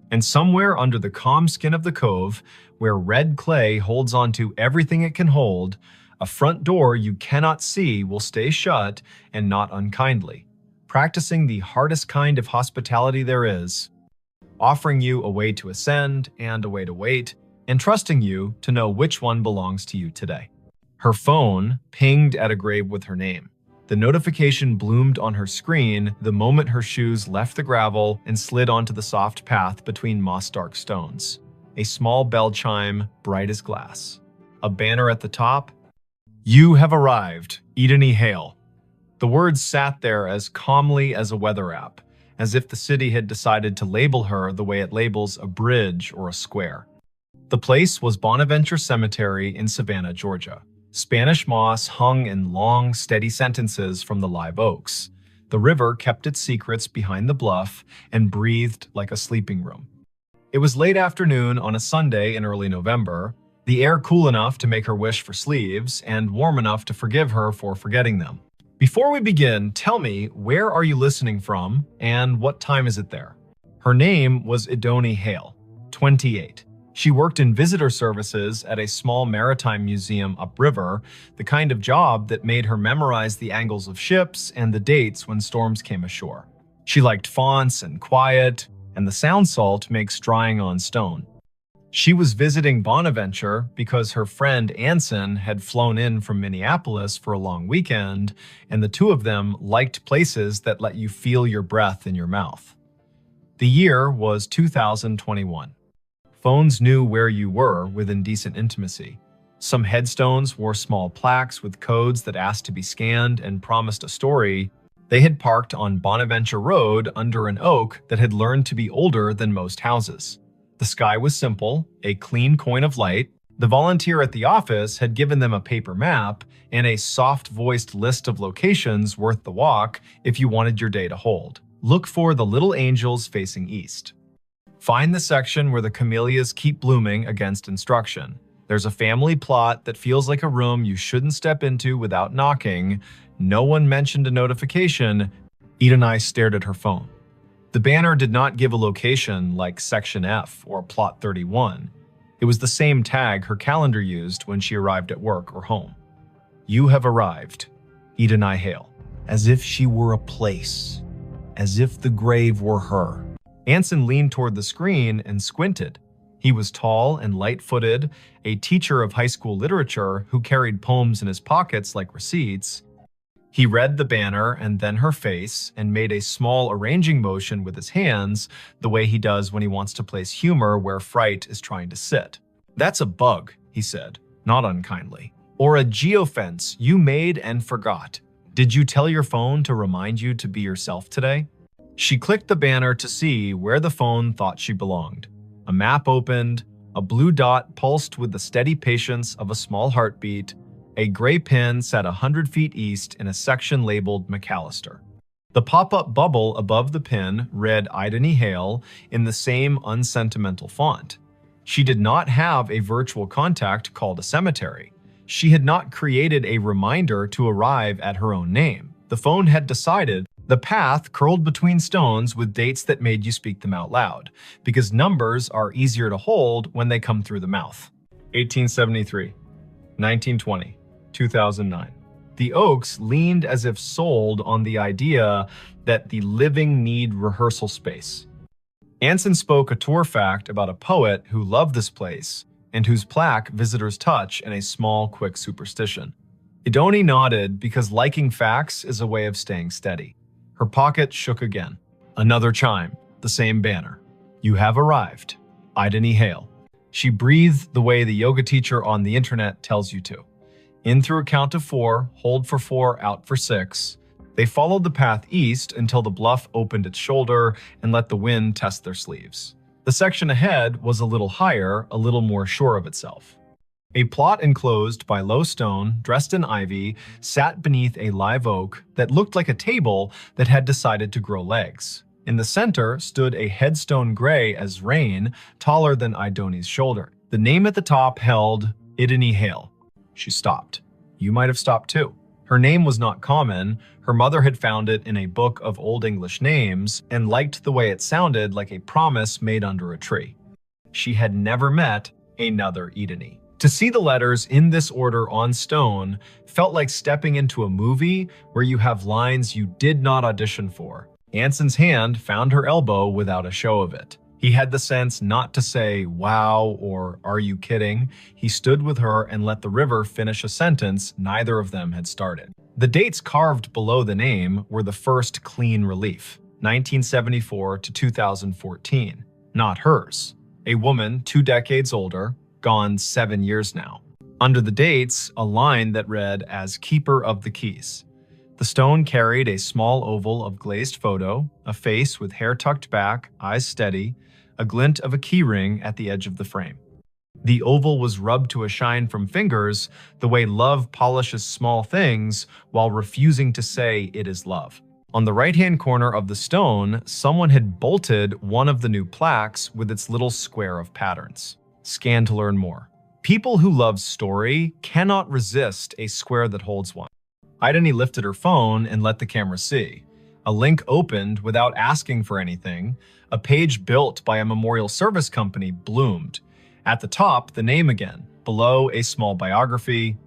And somewhere under the calm skin of the cove, where red clay holds onto everything it can hold, a front door you cannot see will stay shut and not unkindly, practicing the hardest kind of hospitality there is, offering you a way to ascend and a way to wait, and trusting you to know which one belongs to you today. Her phone pinged at a grave with her name. The notification bloomed on her screen the moment her shoes left the gravel and slid onto the soft path between moss-dark stones. A small bell chime, bright as glass. A banner at the top. You have arrived, Edeni Hale. The words sat there as calmly as a weather app, as if the city had decided to label her the way it labels a bridge or a square. The place was Bonaventure Cemetery in Savannah, Georgia. Spanish moss hung in long, steady sentences from the live oaks. The river kept its secrets behind the bluff and breathed like a sleeping room. It was late afternoon on a Sunday in early November, the air cool enough to make her wish for sleeves and warm enough to forgive her for forgetting them. Before we begin, tell me, where are you listening from and what time is it there? Her name was Edeni Hale, 28. She worked in visitor services at a small maritime museum upriver, the kind of job that made her memorize the angles of ships and the dates when storms came ashore. She liked fonts and quiet, and the sound salt makes drying on stone. She was visiting Bonaventure because her friend Anson had flown in from Minneapolis for a long weekend, and the two of them liked places that let you feel your breath in your mouth. The year was 2021. Phones knew where you were within decent intimacy. Some headstones wore small plaques with codes that asked to be scanned and promised a story. They had parked on Bonaventure Road under an oak that had learned to be older than most houses. The sky was simple, a clean coin of light. The volunteer at the office had given them a paper map and a soft-voiced list of locations worth the walk if you wanted your day to hold. Look for the little angels facing east. Find the section where the camellias keep blooming against instruction. There's a family plot that feels like a room you shouldn't step into without knocking. No one mentioned a notification. Edeni stared at her phone. The banner did not give a location like Section F or Plot 31. It was the same tag her calendar used when she arrived at work or home. You have arrived, Edeni Hale. As if she were a place. As if the grave were her. Anson leaned toward the screen and squinted. He was tall and light-footed, a teacher of high school literature who carried poems in his pockets like receipts. He read the banner and then her face and made a small arranging motion with his hands, the way he does when he wants to place humor where fright is trying to sit. That's a bug, he said, not unkindly. Or a geofence you made and forgot. Did you tell your phone to remind you to be yourself today? She clicked the banner to see where the phone thought she belonged. A map opened, a blue dot pulsed with the steady patience of a small heartbeat. A gray pin sat 100 feet east in a section labeled McAllister. The pop-up bubble above the pin read Idany Hale in the same unsentimental font. She did not have a virtual contact called a cemetery. She had not created a reminder to arrive at her own name. The phone had decided the path curled between stones with dates that made you speak them out loud, because numbers are easier to hold when they come through the mouth. 1873, 1920, 2009. The Oaks leaned as if sold on the idea that the living need rehearsal space. Anson spoke a tour fact about a poet who loved this place and whose plaque visitors touch in a small, quick superstition. Idony nodded because liking facts is a way of staying steady. Her pocket shook again. Another chime, the same banner. You have arrived. Idany Hale. She breathed the way the yoga teacher on the internet tells you to. In through a count of 4, hold for 4, out for 6. They followed the path east until the bluff opened its shoulder and let the wind test their sleeves. The section ahead was a little higher, a little more sure of itself. A plot enclosed by low stone, dressed in ivy, sat beneath a live oak that looked like a table that had decided to grow legs. In the center stood a headstone gray as rain, taller than Idony's shoulder. The name at the top held Idany Hale. She stopped. You might have stopped too. Her name was not common. Her mother had found it in a book of Old English names and liked the way it sounded like a promise made under a tree. She had never met another Idany. To see the letters in this order on stone felt like stepping into a movie where you have lines you did not audition for. Anson's hand found her elbow without a show of it. He had the sense not to say, wow, or are you kidding? He stood with her and let the river finish a sentence neither of them had started. The dates carved below the name were the first clean relief, 1974 to 2014, not hers. A woman 2 decades older, gone 7 years now. Under the dates, a line that read as Keeper of the Keys. The stone carried a small oval of glazed photo, a face with hair tucked back, eyes steady, a glint of a keyring at the edge of the frame. The oval was rubbed to a shine from fingers, the way love polishes small things while refusing to say it is love. On the right-hand corner of the stone, someone had bolted one of the new plaques with its little square of patterns. Scan to learn more. People who love story cannot resist a square that holds one. Idany lifted her phone and let the camera see. A link opened without asking for anything. A page built by a memorial service company bloomed. At the top, the name again. Below, a small biography.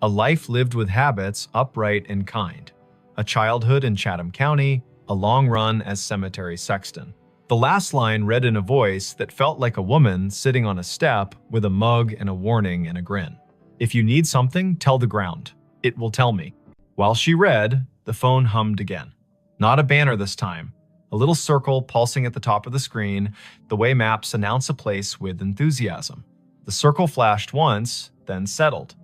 A life lived with habits, upright and kind. A childhood in Chatham County. A long run as cemetery sexton. The last line read in a voice that felt like a woman sitting on a step with a mug and a warning and a grin. If you need something, tell the ground. It will tell me. While she read, the phone hummed again. Not a banner this time. A little circle pulsing at the top of the screen, the way maps announce a place with enthusiasm. The circle flashed once, then settled.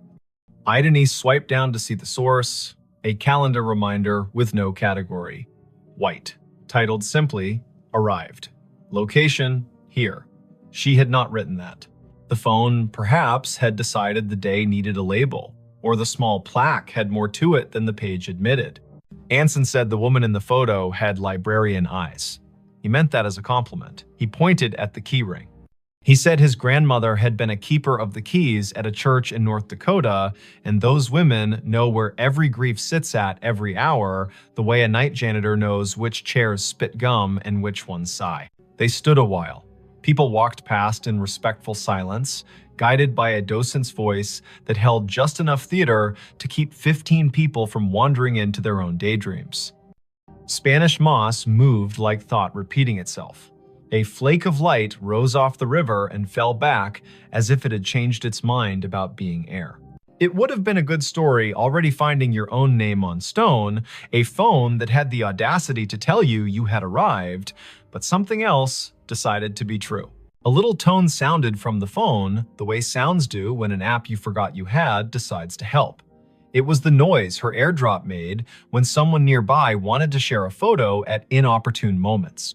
Idany swiped down to see the source, a calendar reminder with no category. White, titled simply, Arrived. Location, here. She had not written that. The phone, perhaps, had decided the day needed a label, or the small plaque had more to it than the page admitted. Anson said the woman in the photo had librarian eyes. He meant that as a compliment. He pointed at the keyring. He said his grandmother had been a keeper of the keys at a church in North Dakota, and those women know where every grief sits at every hour, the way a night janitor knows which chairs spit gum and which ones sigh. They stood a while. People walked past in respectful silence, guided by a docent's voice that held just enough theater to keep 15 people from wandering into their own daydreams. Spanish moss moved like thought repeating itself. A flake of light rose off the river and fell back as if it had changed its mind about being air. It would have been a good story already finding your own name on stone, a phone that had the audacity to tell you you had arrived, but something else decided to be true. A little tone sounded from the phone, the way sounds do when an app you forgot you had decides to help. It was the noise her AirDrop made when someone nearby wanted to share a photo at inopportune moments.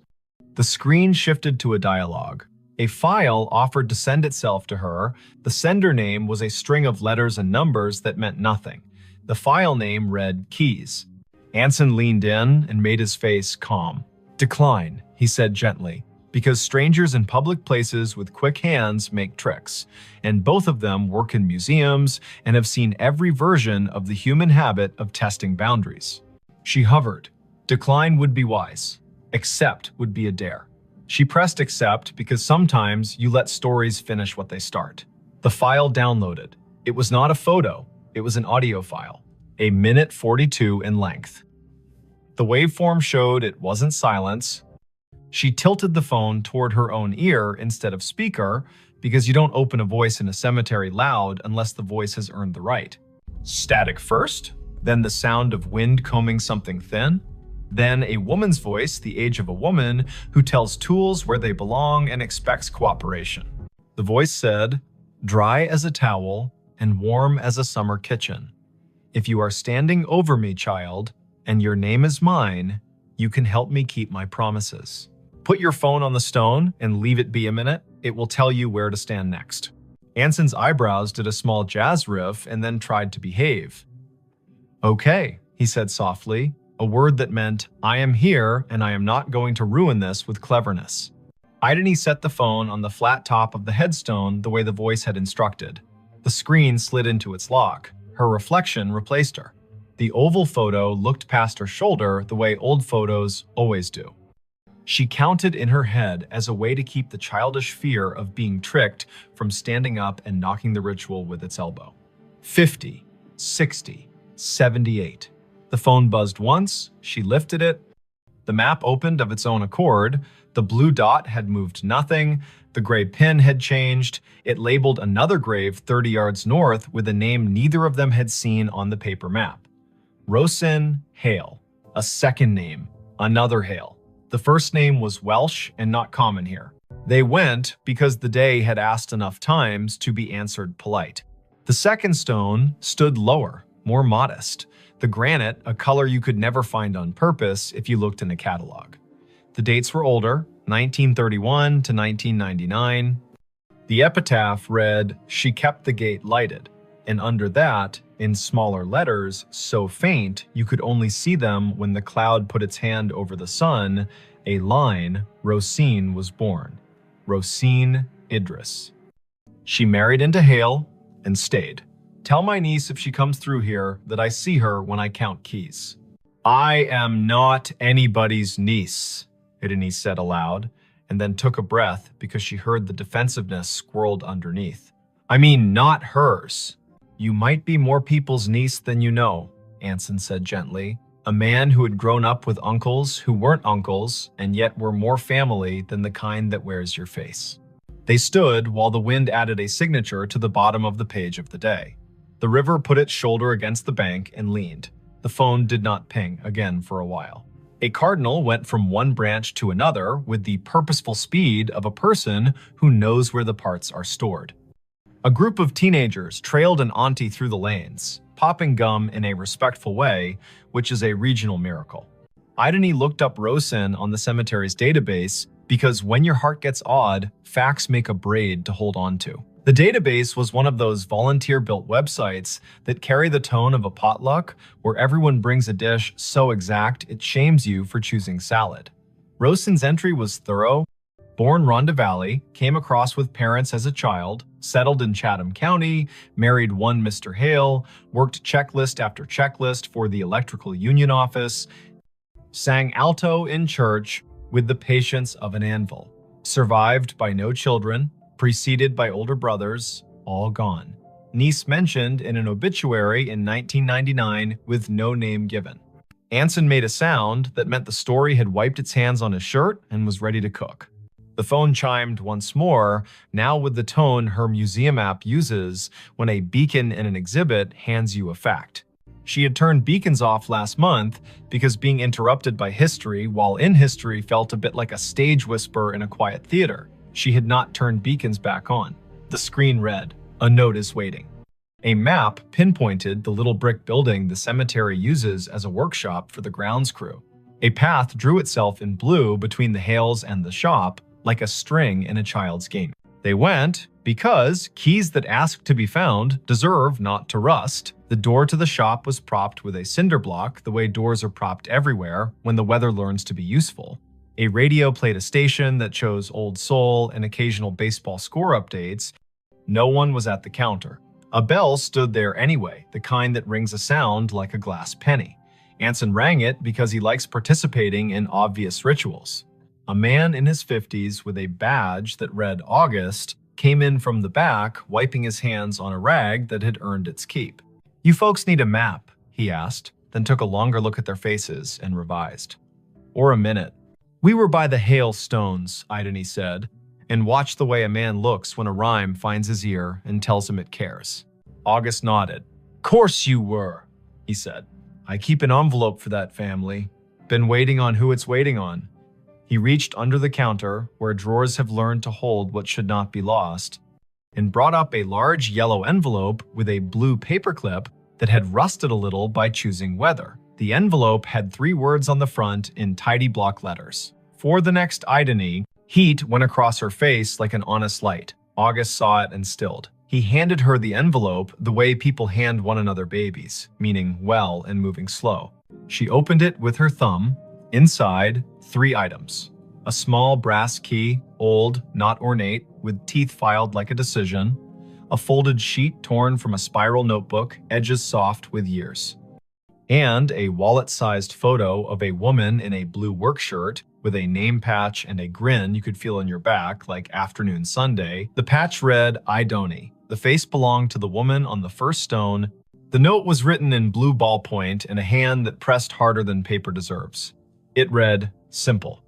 The screen shifted to a dialogue. A file offered to send itself to her. The sender name was a string of letters and numbers that meant nothing. The file name read Keys. Anson leaned in and made his face calm. "Decline," he said gently, "because strangers in public places with quick hands make tricks, and both of them work in museums and have seen every version of the human habit of testing boundaries." She hovered. Decline would be wise. Accept would be a dare. She pressed accept because sometimes you let stories finish what they start. The file downloaded. It was not a photo, it was an audio file, a minute 42 in length. The waveform showed it wasn't silence. She tilted the phone toward her own ear instead of speaker because you don't open a voice in a cemetery loud unless the voice has earned the right. Static first, then the sound of wind combing something thin, then a woman's voice, the age of a woman, who tells tools where they belong and expects cooperation. The voice said, "Dry as a towel and warm as a summer kitchen. If you are standing over me, child, and your name is mine, you can help me keep my promises. Put your phone on the stone and leave it be a minute. It will tell you where to stand next." Anson's eyebrows did a small jazz riff and then tried to behave. "Okay," he said softly, a word that meant, "I am here and I am not going to ruin this with cleverness." Ideni set the phone on the flat top of the headstone the way the voice had instructed. The screen slid into its lock. Her reflection replaced her. The oval photo looked past her shoulder the way old photos always do. She counted in her head as a way to keep the childish fear of being tricked from standing up and knocking the ritual with its elbow. 50, 60, 78. The phone buzzed once, she lifted it. The map opened of its own accord. The blue dot had moved nothing. The gray pin had changed. It labeled another grave 30 yards north with a name neither of them had seen on the paper map. Rosin Hale. A second name, another Hale. The first name was Welsh and not common here. They went because the day had asked enough times to be answered polite. The second stone stood lower, more modest. The granite, a color you could never find on purpose if you looked in a catalog. The dates were older, 1931 to 1999. The epitaph read, "She kept the gate lighted," and under that, in smaller letters, so faint you could only see them when the cloud put its hand over the sun, a line, Rosine was born. Rosine Idris. She married into Hale and stayed. Tell my niece if she comes through here that I see her when I count keys. I am not anybody's niece, Ideni said aloud, and then took a breath because she heard the defensiveness squirreled underneath. I mean, not hers. You might be more people's niece than you know, Anson said gently, a man who had grown up with uncles who weren't uncles and yet were more family than the kind that wears your face. They stood while the wind added a signature to the bottom of the page of the day. The river put its shoulder against the bank and leaned. The phone did not ping again for a while. A cardinal went from one branch to another with the purposeful speed of a person who knows where the parts are stored. A group of teenagers trailed an auntie through the lanes, popping gum in a respectful way, which is a regional miracle. Ideni looked up Rosin on the cemetery's database because when your heart gets odd, facts make a braid to hold on to. The database was one of those volunteer-built websites that carry the tone of a potluck where everyone brings a dish so exact it shames you for choosing salad. Rosin's entry was thorough. Born Rhonda Valley, came across with parents as a child, settled in Chatham County, married one Mr. Hale, worked checklist after checklist for the electrical union office, sang alto in church with the patience of an anvil, survived by no children, preceded by older brothers, all gone. Niece mentioned in an obituary in 1999 with no name given. Anson made a sound that meant the story had wiped its hands on his shirt and was ready to cook. The phone chimed once more, now with the tone her museum app uses when a beacon in an exhibit hands you a fact. She had turned beacons off last month because being interrupted by history while in history felt a bit like a stage whisper in a quiet theater. She had not turned beacons back on. The screen read, "A note is waiting." A map pinpointed the little brick building the cemetery uses as a workshop for the grounds crew. A path drew itself in blue between the Hales and the shop, like a string in a child's game. They went because keys that ask to be found deserve not to rust, The door to the shop was propped with a cinder block, the way doors are propped everywhere when the weather learns to be useful. A radio played a station that chose old soul and occasional baseball score updates. No one was at the counter. A bell stood there anyway, the kind that rings a sound like a glass penny. Anson rang it because he likes participating in obvious rituals. A man in his 50s with a badge that read August came in from the back, wiping his hands on a rag that had earned its keep. "You folks need a map?" he asked, then took a longer look at their faces and revised. "Or a minute." "We were by the hailstones," Idony said, and watched the way a man looks when a rhyme finds his ear and tells him it cares. August nodded. "Course you were," he said. "I keep an envelope for that family. Been waiting on who it's waiting on." He reached under the counter, where drawers have learned to hold what should not be lost, and brought up a large yellow envelope with a blue paperclip that had rusted a little by choosing weather. The envelope had 3 words on the front in tidy block letters. For the next Idony, heat went across her face like an honest light. August saw it and stilled. He handed her the envelope the way people hand one another babies, meaning well and moving slow. She opened it with her thumb. Inside, 3 items. A small brass key, old, not ornate, with teeth filed like a decision. A folded sheet torn from a spiral notebook, edges soft with years. And a wallet-sized photo of a woman in a blue work shirt with a name patch and a grin you could feel on your back like afternoon Sunday. The patch read, "Idony." The face belonged to the woman on the first stone. The note was written in blue ballpoint in a hand that pressed harder than paper deserves. It read, "Simple.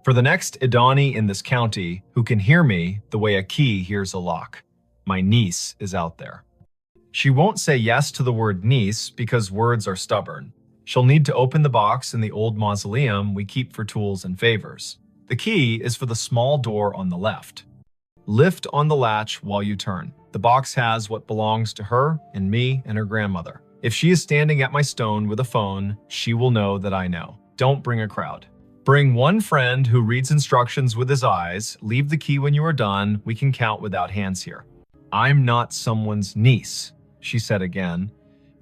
For the next Idony in this county who can hear me the way a key hears a lock. My niece is out there." She won't say yes to the word niece because words are stubborn. She'll need to open the box in the old mausoleum we keep for tools and favors. The key is for the small door on the left. Lift on the latch while you turn. The box has what belongs to her and me and her grandmother. If she is standing at my stone with a phone, she will know that I know. Don't bring a crowd. Bring one friend who reads instructions with his eyes. Leave the key when you are done. We can count without hands here. "I'm not someone's niece," she said again,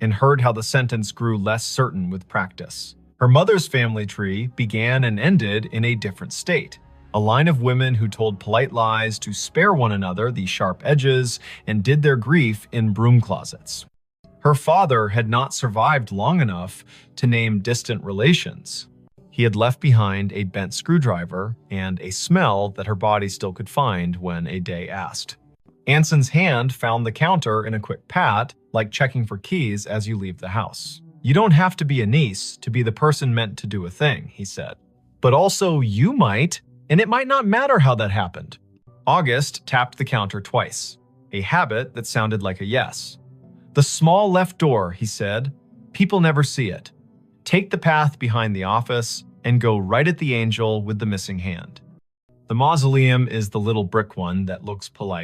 and heard how the sentence grew less certain with practice. Her mother's family tree began and ended in a different state. A line of women who told polite lies to spare one another the sharp edges and did their grief in broom closets. Her father had not survived long enough to name distant relations. He had left behind a bent screwdriver and a smell that her body still could find when a day asked. Anson's hand found the counter in a quick pat, like checking for keys as you leave the house. "You don't have to be a niece to be the person meant to do a thing," he said. "But also you might, and it might not matter how that happened." August tapped the counter twice, a habit that sounded like a yes. "The small left door," he said. "People never see it. Take the path behind the office and go right at the angel with the missing hand. The mausoleum is the little brick one that looks polite.